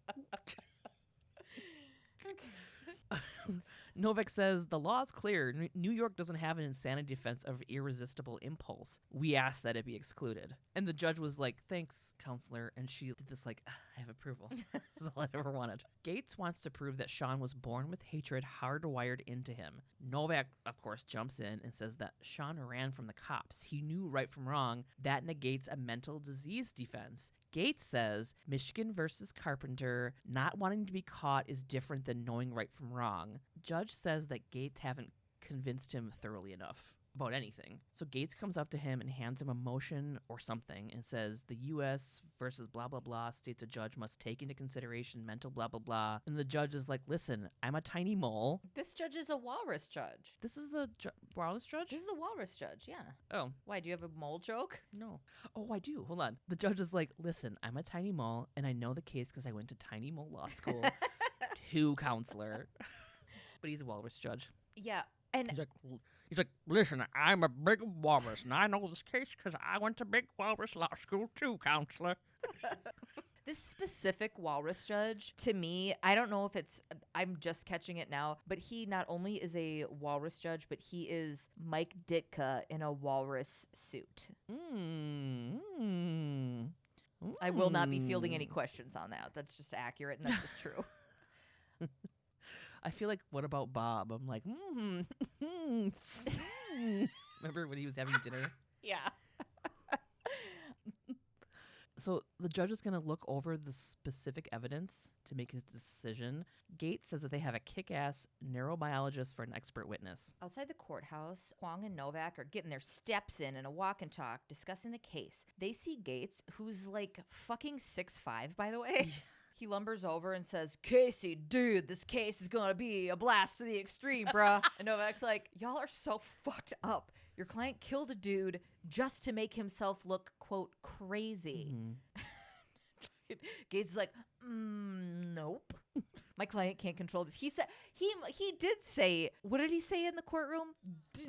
Novak says the law is clear. New York doesn't have an insanity defense of irresistible impulse. We ask that it be excluded. And the judge was like, thanks, counselor. And she did this like, I have approval. This is all I ever wanted. Gates wants to prove that Sean was born with hatred hardwired into him. Novak, of course, jumps in and says that Sean ran from the cops. He knew right from wrong. That negates a mental disease defense. Gates says Michigan versus Carpenter, not wanting to be caught is different than knowing right from wrong. Judge says that Gates haven't convinced him thoroughly enough about anything. So Gates comes up to him and hands him a motion or something and says the U.S. versus blah, blah, blah states a judge must take into consideration mental blah, blah, blah. And the judge is like, listen, I'm a tiny mole. This judge is a walrus judge. This is the walrus judge? This is the walrus judge, yeah. Oh. Why, do you have a mole joke? No. Oh, I do. Hold on. The judge is like, listen, I'm a tiny mole and I know the case because I went to Tiny Mole Law School. To counselor. But he's a walrus judge. Yeah. And he's like, listen, I'm a big walrus, and I know this case because I went to big walrus law school too, counselor. this specific walrus judge, to me, I don't know if it's, I'm just catching it now, but he not only is a walrus judge, but he is Mike Ditka in a walrus suit. I will not be fielding any questions on that. That's just accurate, and that's just true. I feel like, what about Bob? I'm like, remember when he was having dinner? Yeah. So the judge is going to look over the specific evidence to make his decision. Gates says that they have a kick-ass neurobiologist for an expert witness. Outside the courthouse, Huang and Novak are getting their steps in a walk and talk, discussing the case. They see Gates, who's like fucking 6'5", by the way. He lumbers over and says, Casey, dude, this case is going to be a blast to the extreme, bruh. And Novak's like, y'all are so fucked up. Your client killed a dude just to make himself look, quote, crazy. Mm-hmm. Gates is like, nope. My client can't control this. He said, he did say, what did he say in the courtroom?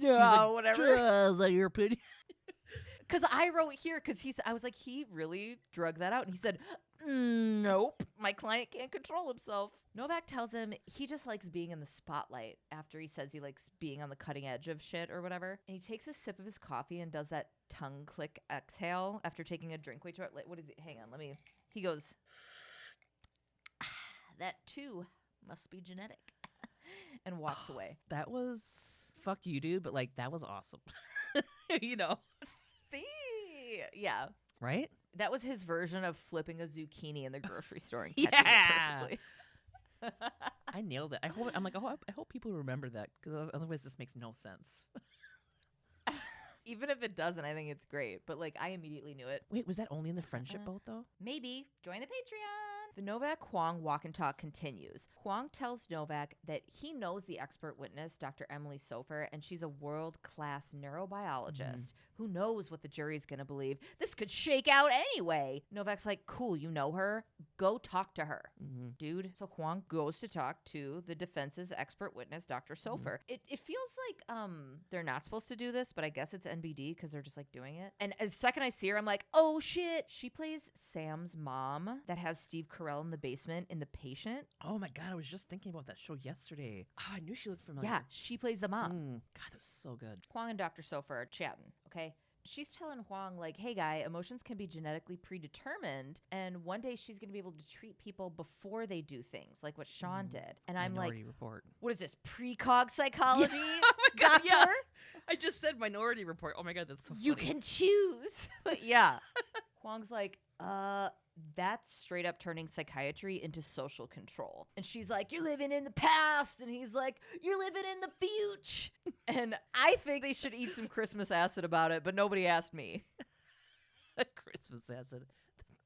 Like, whatever. Just like your opinion. Because I wrote here, because I was like, he really drug that out. And he said, nope, my client can't control himself. Novak tells him he just likes being in the spotlight after he says he likes being on the cutting edge of shit or whatever. And he takes a sip of his coffee and does that tongue click exhale after taking a drink. Wait, what is it? Hang on, he goes, that too must be genetic. And walks away. That was, fuck you, dude, but like, that was awesome. You know? Yeah. Right? That was his version of flipping a zucchini in the grocery store and catching it perfectly. I nailed it. I hope people remember that, because otherwise this makes no sense. Even if it doesn't, I think it's great. But like, I immediately knew it. Wait, was that only in the friendship boat though? Maybe. Join the Patreon. The Novak Huang walk and talk continues. Huang tells Novak that he knows the expert witness, Dr. Emily Sofer, and she's a world-class neurobiologist who knows what the jury's going to believe. This could shake out anyway. Novak's like, cool, you know her? Go talk to her. Dude. So Huang goes to talk to the defense's expert witness, Dr. Sofer. It feels like they're not supposed to do this, but I guess it's NBD because they're just like doing it. And as second I see her, I'm like, oh shit. She plays Sam's mom that has Steve Carell in the basement in The Patient. Oh my God, I was just thinking about that show yesterday. Oh, I knew she looked familiar. Yeah, she plays the mom. God, that was so good. Huang and Dr. Sofer are chatting, okay? She's telling Huang, like, hey, guy, emotions can be genetically predetermined, and one day she's going to be able to treat people before they do things, like what Sean did. And I'm Minority like, Report. What is this, precog psychology? Yeah. Oh my God, doctor? yeah. I just said Minority Report. Oh my God, that's so funny. You can choose. Yeah. Huang's like, that's straight up turning psychiatry into social control. And she's like, you're living in the past. And he's like, you're living in the future. And I think they should eat some Christmas acid about it, but nobody asked me. Christmas acid.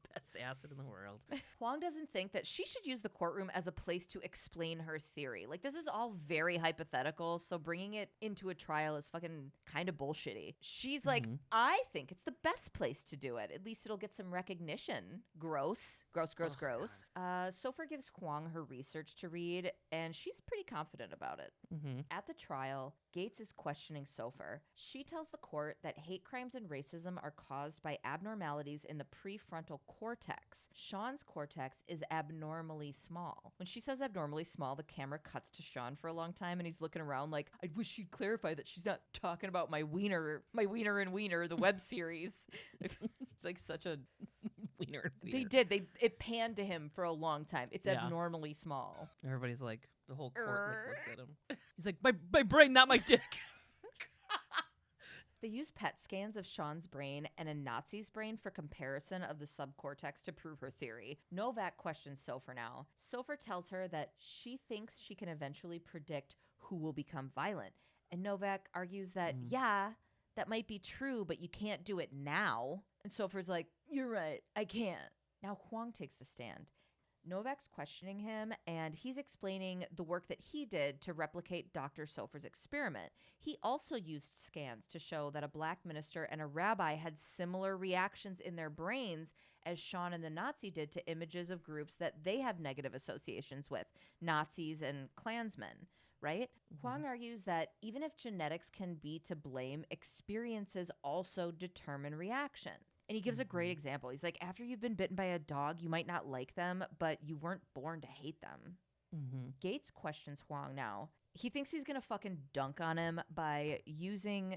The best acid in the world. Huang doesn't think that she should use the courtroom as a place to explain her theory. Like, this is all very hypothetical, so bringing it into a trial is fucking kind of bullshitty. She's like, I think it's the best place to do it. At least it'll get some recognition. Gross. Sofer gives Huang her research to read, and she's pretty confident about it. At the trial, Gates is questioning Sofer. She tells the court that hate crimes and racism are caused by abnormalities in the prefrontal cortex. Sean's cortex is abnormally small. When she says abnormally small, the camera cuts to Sean for a long time, and he's looking around like, I wish she'd clarify that she's not talking about my Wiener and Wiener, the web series. It's like such a... Wiener and They did. It panned to him for a long time. It's abnormally small. Everybody's like, the whole court looks at him. He's like, my brain, not my dick. They use PET scans of Sean's brain and a Nazi's brain for comparison of the subcortex to prove her theory. Novak questions Sofer now. Sofer tells her that she thinks she can eventually predict who will become violent. And Novak argues that, yeah, that might be true, but you can't do it now. And Sofer's like, you're right, I can't. Now Huang takes the stand. Novak's questioning him, and he's explaining the work that he did to replicate Dr. Sofer's experiment. He also used scans to show that a black minister and a rabbi had similar reactions in their brains as Sean and the Nazi did to images of groups that they have negative associations with, Nazis and Klansmen, right? Huang argues that even if genetics can be to blame, experiences also determine reaction. And he gives a great example. He's like, after you've been bitten by a dog, you might not like them, but you weren't born to hate them. Gates questions Huang now. He thinks he's going to fucking dunk on him by using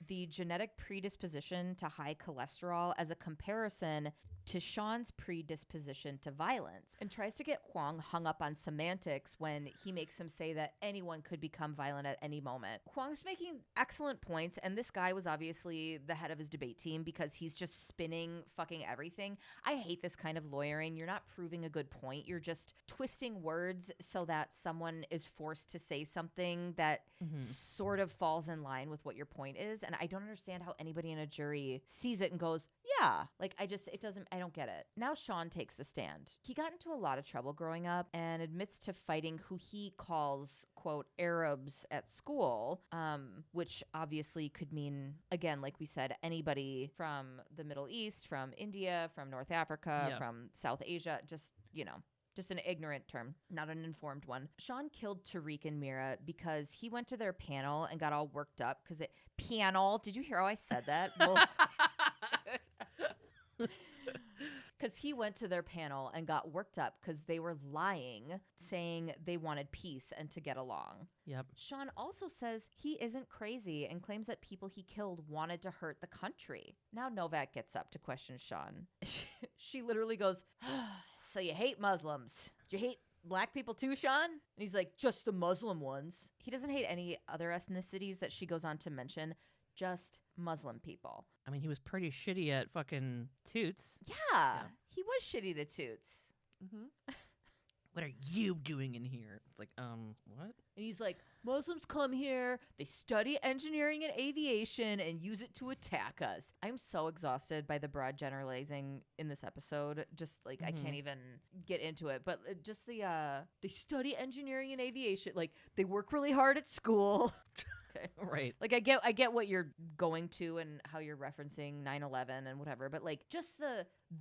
the genetic predisposition to high cholesterol as a comparison to Sean's predisposition to violence, and tries to get Huang hung up on semantics when he makes him say that anyone could become violent at any moment. Huang's making excellent points, and this guy was obviously the head of his debate team because he's just spinning fucking everything. I hate this kind of lawyering. You're not proving a good point. You're just twisting words so that someone is forced to say something that sort of falls in line with what your point is. And I don't understand how anybody in a jury sees it and goes, yeah, like I don't get it. Now Sean takes the stand. He got into a lot of trouble growing up and admits to fighting who he calls, quote, Arabs at school, which obviously could mean, again, like we said, anybody from the Middle East, from India, from North Africa, from South Asia, just an ignorant term, not an informed one. Sean killed Tariq and Mira because he went to their panel and got all worked up because panel. Did you hear how I said that? Because he went to their panel and got worked up because they were lying, saying they wanted peace and to get along. Yep. Sean also says he isn't crazy and claims that people he killed wanted to hurt the country. Now Novak gets up to question Sean. She literally goes, so you hate Muslims. Do you hate black people too, Sean? And he's like, just the Muslim ones. He doesn't hate any other ethnicities that she goes on to mention, just Muslim people. I mean, he was pretty shitty at fucking Toots. Yeah. He was shitty to Toots. What are you doing in here? It's like, what? And he's like, Muslims come here, they study engineering and aviation and use it to attack us. I'm so exhausted by the broad generalizing in this episode. Just like, I can't even get into it. But just the, they study engineering and aviation. Like, they work really hard at school. Okay. Right. Like, I get what you're going to and how you're referencing 9/11 and whatever, but like just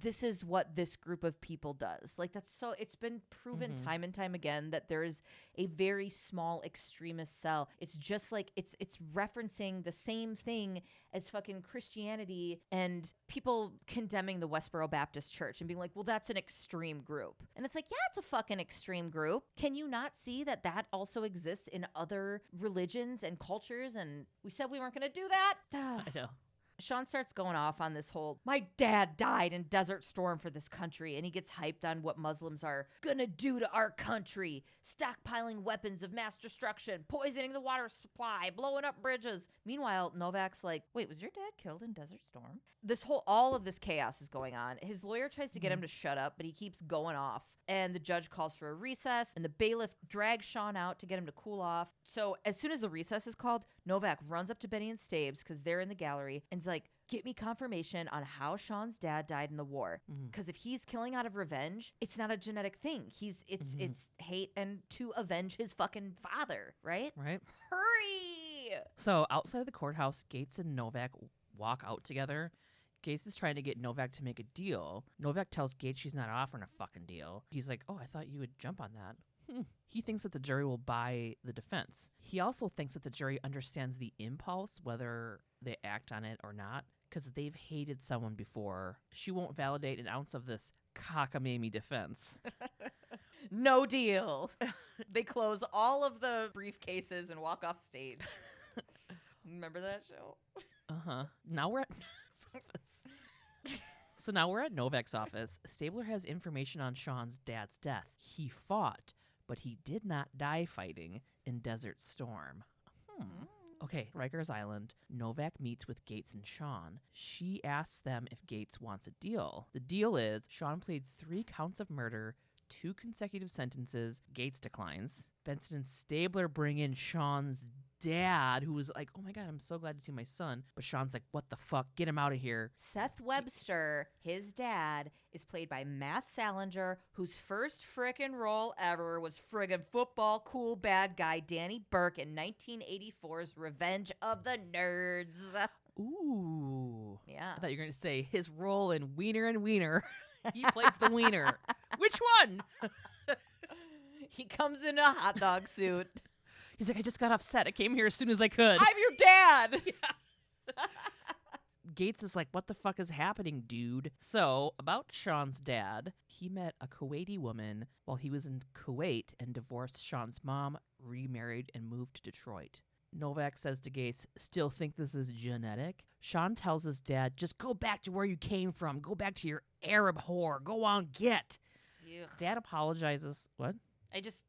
this is what this group of people does. Like, that's so, it's been proven time and time again that there is a very small extremist cell. It's just like, it's referencing the same thing as fucking Christianity and people condemning the Westboro Baptist Church and being like, well, that's an extreme group. And it's like, yeah, it's a fucking extreme group. Can you not see that that also exists in other religions and cultures? And we said we weren't going to do that. I know. Sean starts going off on this whole, my dad died in Desert Storm for this country, and he gets hyped on what Muslims are gonna do to our country, stockpiling weapons of mass destruction, poisoning the water supply, blowing up bridges. Meanwhile, Novak's like, wait, was your dad killed in Desert Storm? All of this chaos is going on. His lawyer tries to get him to shut up, but he keeps going off. And the judge calls for a recess, and the bailiff drags Sean out to get him to cool off. So as soon as the recess is called, Novak runs up to Benny and Stabes, because they're in the gallery, and is like, get me confirmation on how Sean's dad died in the war. Because if he's killing out of revenge, it's not a genetic thing. It's hate and to avenge his fucking father, right? Right. Hurry! So outside of the courthouse, Gates and Novak walk out together. Gates is trying to get Novak to make a deal. Novak tells Gates she's not offering a fucking deal. He's like, oh, I thought you would jump on that. He thinks that the jury will buy the defense. He also thinks that the jury understands the impulse, whether they act on it or not, because they've hated someone before. She won't validate an ounce of this cockamamie defense. No deal. They close all of the briefcases and walk off stage. Remember that show? Uh-huh. Now we're at So now we're at Novak's office. Stabler has information on Sean's dad's death. He fought, but he did not die fighting in Desert Storm. Okay, Rikers Island. Novak meets with Gates and Sean. She asks them if Gates wants a deal. The deal is Sean pleads 3 counts of murder, 2 consecutive sentences. Gates declines. Benson and Stabler bring in Sean's dad, who was like, oh my God, I'm so glad to see my son. But Sean's like, what the fuck? Get him out of here. Seth Webster, his dad, is played by Matt Salinger, whose first frickin' role ever was friggin' football cool bad guy Danny Burke in 1984's Revenge of the Nerds. Ooh. Yeah. I thought you were going to say his role in Wiener and Wiener. He plays the wiener. Which one? He comes in a hot dog suit. He's like, I just got off set. I came here as soon as I could. I'm your dad. Yeah. Gates is like, what the fuck is happening, dude? So, about Sean's dad, he met a Kuwaiti woman while he was in Kuwait and divorced Sean's mom, remarried, and moved to Detroit. Novak says to Gates, still think this is genetic? Sean tells his dad, just go back to where you came from. Go back to your Arab whore. Go on, get. Ugh. Dad apologizes. What?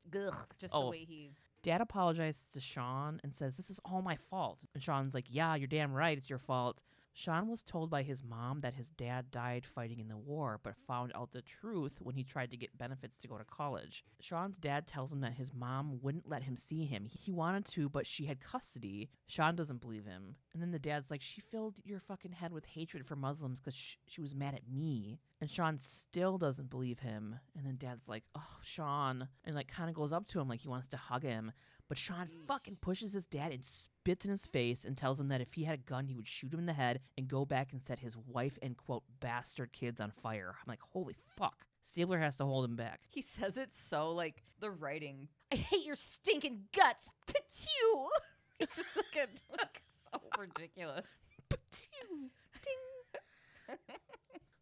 The way he... Dad apologizes to Sean and says, this is all my fault. And Sean's like, yeah, you're damn right. It's your fault. Sean was told by his mom that his dad died fighting in the war, but found out the truth when he tried to get benefits to go to college. Sean's dad tells him that his mom wouldn't let him see him. He wanted to, but she had custody. Sean doesn't believe him. And then the dad's like, she filled your fucking head with hatred for Muslims because she was mad at me. And Sean still doesn't believe him. And then dad's like, oh, Sean. And like kind of goes up to him like he wants to hug him. But Sean fucking pushes his dad and spits in his face and tells him that if he had a gun, he would shoot him in the head and go back and set his wife and, quote, bastard kids on fire. I'm like, holy fuck. Stabler has to hold him back. He says it so, like, the writing. I hate your stinking guts. Pachoo! It's just like so ridiculous. Pachoo! Ding!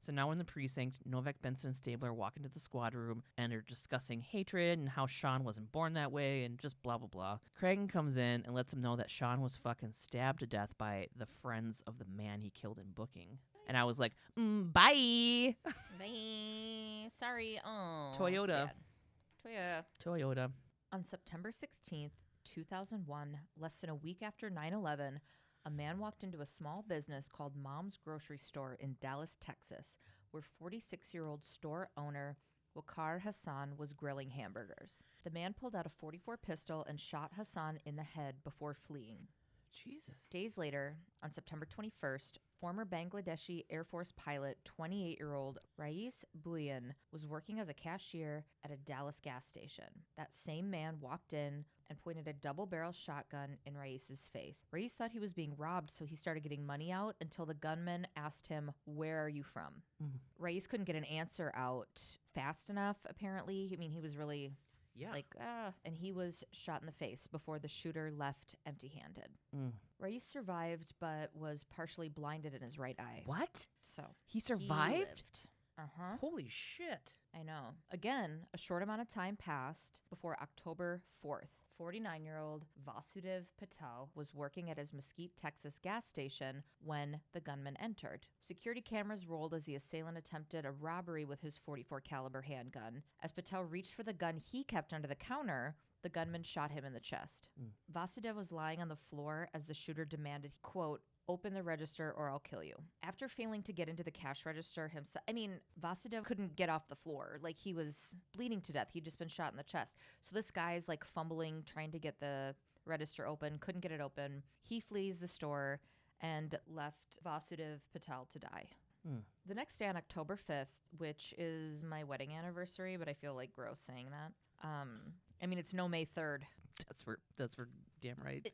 So now in the precinct, Novak, Benson, and Stabler walk into the squad room and are discussing hatred and how Sean wasn't born that way and just blah, blah, blah. Cragen comes in and lets him know that Sean was fucking stabbed to death by the friends of the man he killed in booking. And I was like, bye! Bye. Sorry. Oh. Toyota. Toyota. On September 16th, 2001, less than a week after 9/11, a man walked into a small business called Mom's Grocery Store in Dallas, Texas, where 46-year-old store owner Waqar Hassan was grilling hamburgers. The man pulled out a .44 pistol and shot Hassan in the head before fleeing. Jesus. Days later, on September 21st, former Bangladeshi Air Force pilot, 28-year-old Rais Bhuiyan, was working as a cashier at a Dallas gas station. That same man walked in and pointed a double-barrel shotgun in Rais's face. Rais thought he was being robbed, so he started getting money out until the gunman asked him, "Where are you from?" Rais couldn't get an answer out fast enough, apparently. I mean, he was really... and he was shot in the face before the shooter left empty-handed. Rais survived, but was partially blinded in his right eye. What? So He survived? He lived. Holy shit. I know. Again, a short amount of time passed before October 4th. 49-year-old Vasudev Patel was working at his Mesquite, Texas gas station when the gunman entered. Security cameras rolled as the assailant attempted a robbery with his .44 caliber handgun. As Patel reached for the gun he kept under the counter, the gunman shot him in the chest. Vasudev was lying on the floor as the shooter demanded, quote, "Open the register or I'll kill you." After failing to get into the cash register himself, Vasudev couldn't get off the floor. Like, he was bleeding to death. He'd just been shot in the chest. So this guy's like fumbling, trying to get the register open, couldn't get it open. He flees the store and left Vasudev Patel to die. The next day on October 5th, which is my wedding anniversary, but I feel like gross saying that. It's no May 3rd. That's for damn right.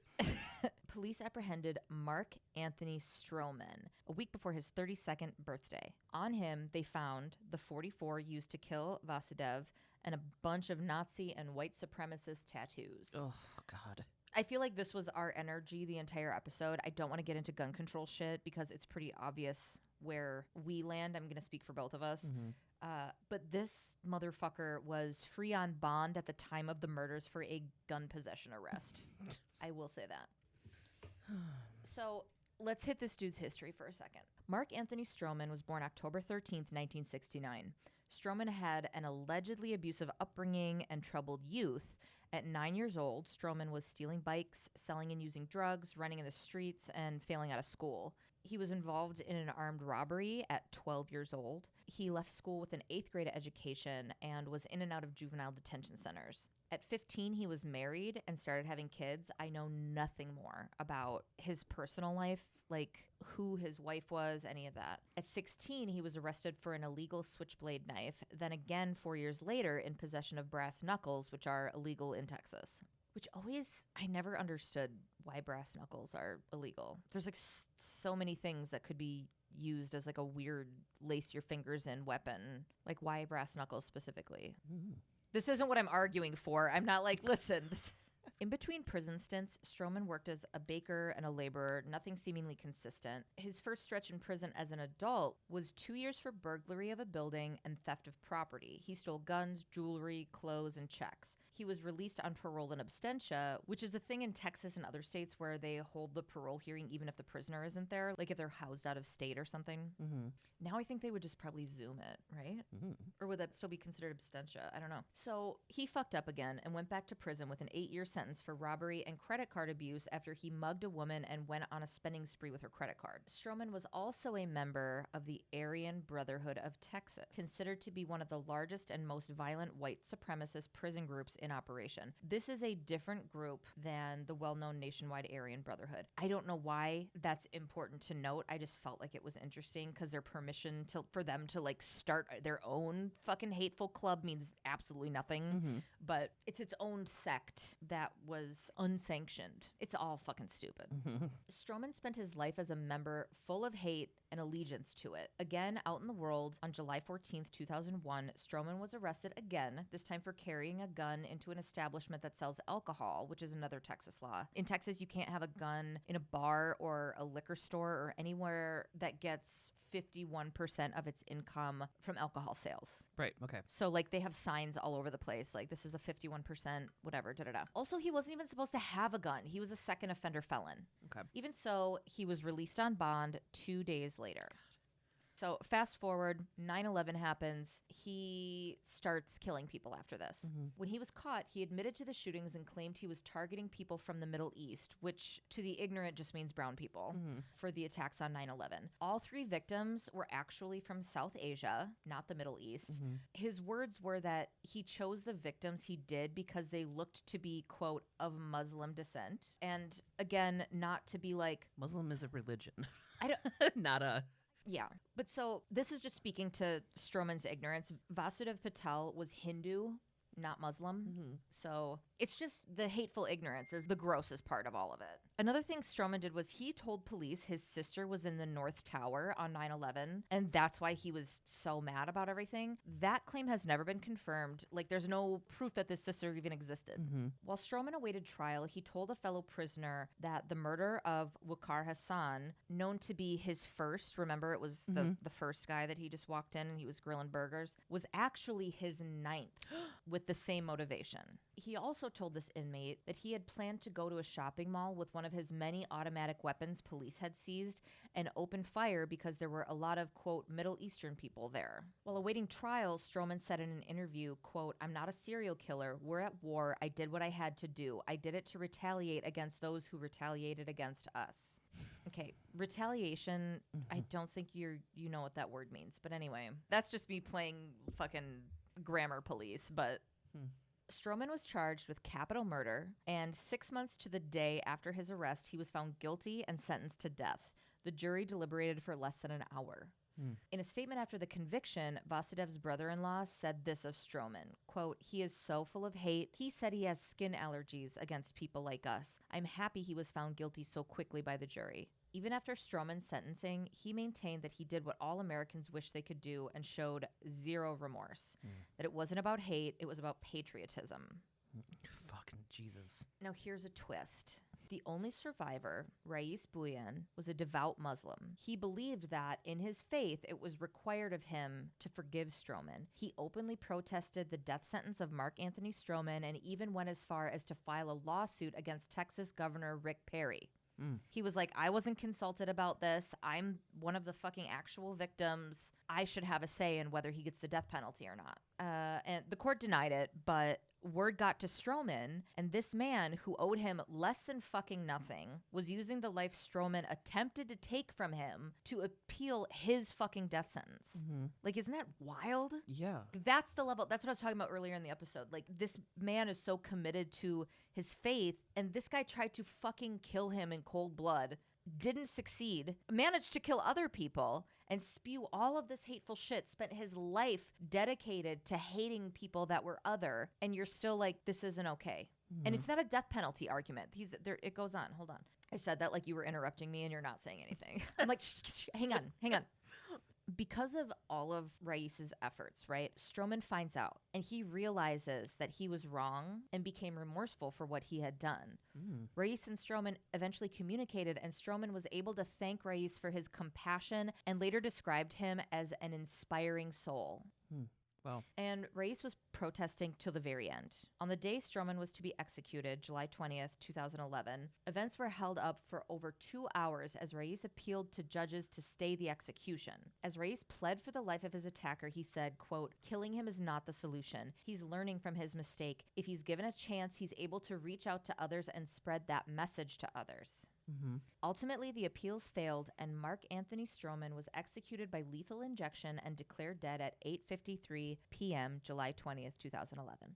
Police apprehended Mark Anthony Stroman a week before his 32nd birthday. On him, they found the .44 used to kill Vasudev and a bunch of Nazi and white supremacist tattoos. Oh, God. I feel like this was our energy the entire episode. I don't want to get into gun control shit because it's pretty obvious where we land. I'm going to speak for both of us. But this motherfucker was free on bond at the time of the murders for a gun possession arrest. I will say that. So let's hit this dude's history for a second. Mark Anthony Stroman was born October 13th, 1969. Stroman had an allegedly abusive upbringing and troubled youth. At 9 years old, Stroman was stealing bikes, selling and using drugs, running in the streets, and failing out of school. He was involved in an armed robbery at 12 years old. He left school with an 8th grade education and was in and out of juvenile detention centers. At 15, he was married and started having kids. I know nothing more about his personal life, like who his wife was, any of that. At 16, he was arrested for an illegal switchblade knife, then again 4 years later in possession of brass knuckles, which are illegal in Texas. Which I never understood why brass knuckles are illegal. There's like so many things that could be used as like a weird lace your fingers in weapon. Like, why brass knuckles specifically? This isn't what I'm arguing for. I'm not like, listen. In between prison stints, Stroman worked as a baker and a laborer, nothing seemingly consistent. His first stretch in prison as an adult was 2 years for burglary of a building and theft of property. He stole guns, jewelry, clothes, and checks. He was released on parole in absentia, which is a thing in Texas and other states where they hold the parole hearing even if the prisoner isn't there, like if they're housed out of state or something. Now I think they would just probably Zoom it, right? Or would that still be considered absentia? I don't know. So he fucked up again and went back to prison with an 8-year sentence for robbery and credit card abuse after he mugged a woman and went on a spending spree with her credit card. Stroman was also a member of the Aryan Brotherhood of Texas, considered to be one of the largest and most violent white supremacist prison groups in operation. This is a different group than the well-known nationwide Aryan Brotherhood. I don't know why that's important to note. I just felt like it was interesting because their permission for them to like start their own fucking hateful club means absolutely nothing. But it's its own sect that was unsanctioned. It's all fucking stupid. Stroman spent his life as a member full of hate and allegiance to it. Again, out in the world, on July 14th, 2001, Stroman was arrested again, this time for carrying a gun into an establishment that sells alcohol, which is another Texas law. In Texas, you can't have a gun in a bar or a liquor store or anywhere that gets 51% of its income from alcohol sales. Right, okay. So, like, they have signs all over the place, like, this is a 51%, whatever, da-da-da. Also, he wasn't even supposed to have a gun. He was a second offender felon. Okay. Even so, he was released on bond 2 days later. So fast forward, 9/11 happens. He starts killing people after this. When he was caught, he admitted to the shootings and claimed he was targeting people from the Middle East, which to the ignorant just means brown people, for the attacks on 9/11. All 3 victims were actually from South Asia, not the Middle East. His words were that he chose the victims he did because they looked to be, quote, of Muslim descent. And again, not to be like... Muslim is a religion. I don't... Not a... Yeah. But so this is just speaking to Stroman's ignorance. Vasudev Patel was Hindu, not Muslim. So it's just the hateful ignorance is the grossest part of all of it. Another thing Stroman did was he told police his sister was in the North Tower on 9/11, and that's why he was so mad about everything. That claim has never been confirmed. Like, there's no proof that this sister even existed. While Stroman awaited trial, he told a fellow prisoner that the murder of Waqar Hassan, known to be his first, remember it was the first guy that he just walked in and he was grilling burgers, was actually his 9th with the same motivation. He also told this inmate that he had planned to go to a shopping mall with one of his many automatic weapons police had seized and open fire because there were a lot of, quote, Middle Eastern people there. While awaiting trial, Stroman said in an interview, quote, "I'm not a serial killer. We're at war. I did what I had to do. I did it to retaliate against those who retaliated against us." Okay, retaliation, I don't think you know what that word means. But anyway, that's just me playing fucking grammar police, but... Stroman was charged with capital murder, and 6 months to the day after his arrest, he was found guilty and sentenced to death. The jury deliberated for less than an hour. In a statement after the conviction, Vasudev's brother-in-law said this of Stroman, quote, "He is so full of hate. He said he has skin allergies against people like us. I'm happy he was found guilty so quickly by the jury." Even after Stroman's sentencing, he maintained that he did what all Americans wish they could do and showed zero remorse. That it wasn't about hate, it was about patriotism. Fucking Jesus. Now here's a twist. The only survivor, Rais Bhuiyan, was a devout Muslim. He believed that, in his faith, it was required of him to forgive Stroman. He openly protested the death sentence of Mark Anthony Stroman and even went as far as to file a lawsuit against Texas Governor Rick Perry. He was like, I wasn't consulted about this. I'm one of the fucking actual victims. I should have a say in whether he gets the death penalty or not. And the court denied it, but word got to Stroman, and this man who owed him less than fucking nothing was using the life Stroman attempted to take from him to appeal his fucking death sentence. Like, isn't that wild? Yeah. That's the level. That's what I was talking about earlier in the episode. Like, this man is so committed to his faith, and this guy tried to fucking kill him in cold blood, didn't succeed, managed to kill other people, and spew all of this hateful shit, spent his life dedicated to hating people that were other, and you're still like, this isn't okay. And it's not a death penalty argument. It goes on. Hold on. I said that like you were interrupting me and you're not saying anything. I'm like, hang on. Because of all of Rais's efforts, right, Stroman finds out, and he realizes that he was wrong and became remorseful for what he had done. Rais and Stroman eventually communicated, and Stroman was able to thank Rais for his compassion and later described him as an inspiring soul. Wow. And Rais was protesting till the very end. On the day Stroman was to be executed, July 20th, 2011, events were held up for over 2 hours as Rais appealed to judges to stay the execution. As Rais pled for the life of his attacker, he said, quote, "Killing him is not the solution. He's learning from his mistake. If he's given a chance, he's able to reach out to others and spread that message to others." Ultimately, the appeals failed, and Mark Anthony Stroman was executed by lethal injection and declared dead at 8:53 p.m. July 20th, 2011.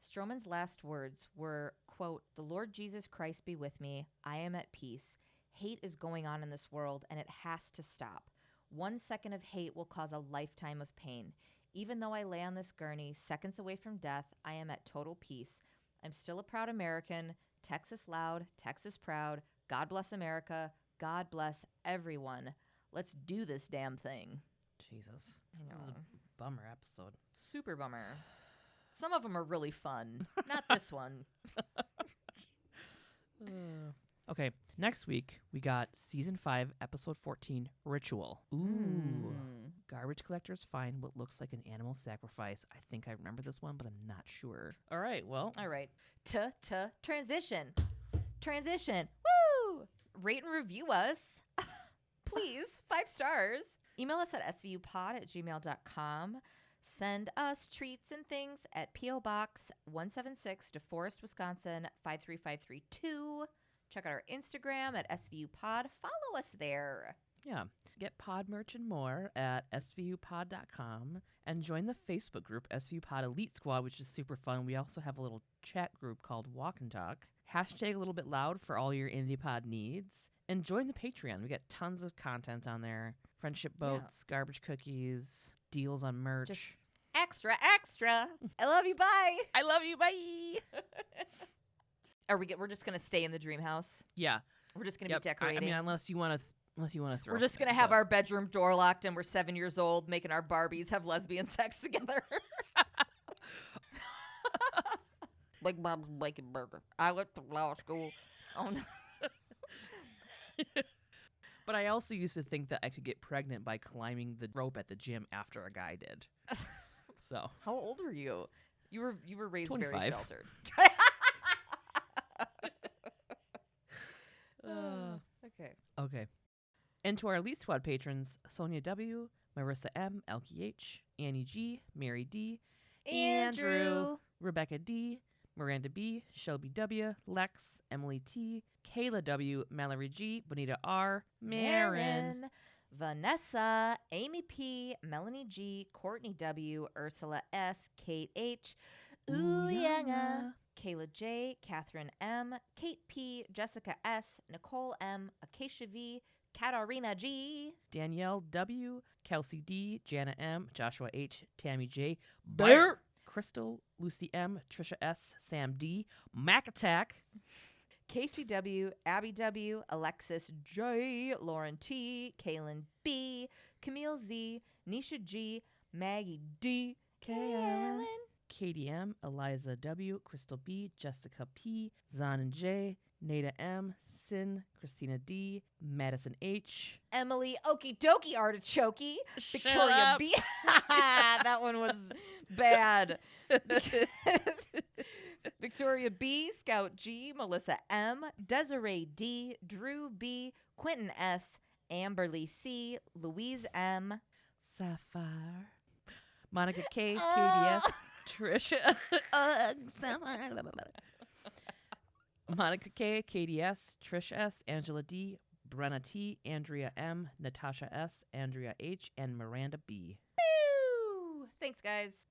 Stroman's last words were, quote, "The Lord Jesus Christ be with me. I am at peace. Hate is going on in this world, and it has to stop. 1 second of hate will cause a lifetime of pain. Even though I lay on this gurney, seconds away from death, I am at total peace. I'm still a proud American. Texas loud, Texas proud. God bless America. God bless everyone. Let's do this damn thing." Jesus. I know. This is a bummer episode. Super bummer. Some of them are really fun. Not this one. Okay, next week we got season 5, episode 14, Ritual. Ooh. Garbage collectors find what looks like an animal sacrifice. I think I remember this one, but I'm not sure. All right, well. All right. Transition. Transition. Woo! Rate and review us. Please. 5 stars. Email us at svupod@gmail.com. Send us treats and things at P.O. Box 176, DeForest, Wisconsin 53532. Check out our Instagram at SVU Pod. Follow us there. Yeah. Get pod merch and more at svupod.com and join the Facebook group SVU Pod Elite Squad, which is super fun. We also have a little chat group called Walk and Talk. Hashtag a little bit loud for all your indie pod needs. And join the Patreon. We get tons of content on there. Friendship boats, garbage cookies, deals on merch. Just extra. I love you. Bye. I love you. Bye. We're just going to stay in the dream house? Yeah. We're just going to be decorating? I mean, unless you want to throw. We're just going to have our bedroom door locked and we're 7 years old making our Barbies have lesbian sex together. Like Bob's Bacon Burger. I went to law school. Oh, no. But I also used to think that I could get pregnant by climbing the rope at the gym after a guy did. So. How old were you? You were raised 25. very sheltered. Okay. And to our Elite Squad patrons, Sonia W., Marisa M., Elke H., Annie G., Mary D., Andrew, Rebekah D., Miranda B., Shelby W., Lex, Emily T., Kayla W., Mallorie G., Bonita R., Maren, Vanessa, Amy P., Melanie G., Courtney W., Ursula S., Kate H., Uyanga, Kayla J., Catherine M., Kate P., Jessica S., Nicole M., Acacia V., Katarina G., Danielle W., Kelsey D., Jana M., Joshua H., Tammy J., Bert, Crystal, Lucy M., Trisha S., Sam D., Mac Attack, Casey W., Abby W., Alexis J., Lauren T., Kaylin B., Camille Z., Nisha G., Maggie D., Kaylin, Katie M., Eliza W., Crystal B., Jessica P., Zan and J., Nada M., Sin, Christina D., Madison H., Emily Okie Dokie Artichokey, Victoria B. That one was bad. Victoria B., Scout G., Melissa M., Desiree D., Drew B., Quentin S., Amberly C., Louise M., Sapphire, Monica K., KDS, Trisha, Monica K., KDS, Trish S., Angela D., Brenna T., Andrea M., Natasha S., Andrea H., and Miranda B. Woo! Thanks, guys.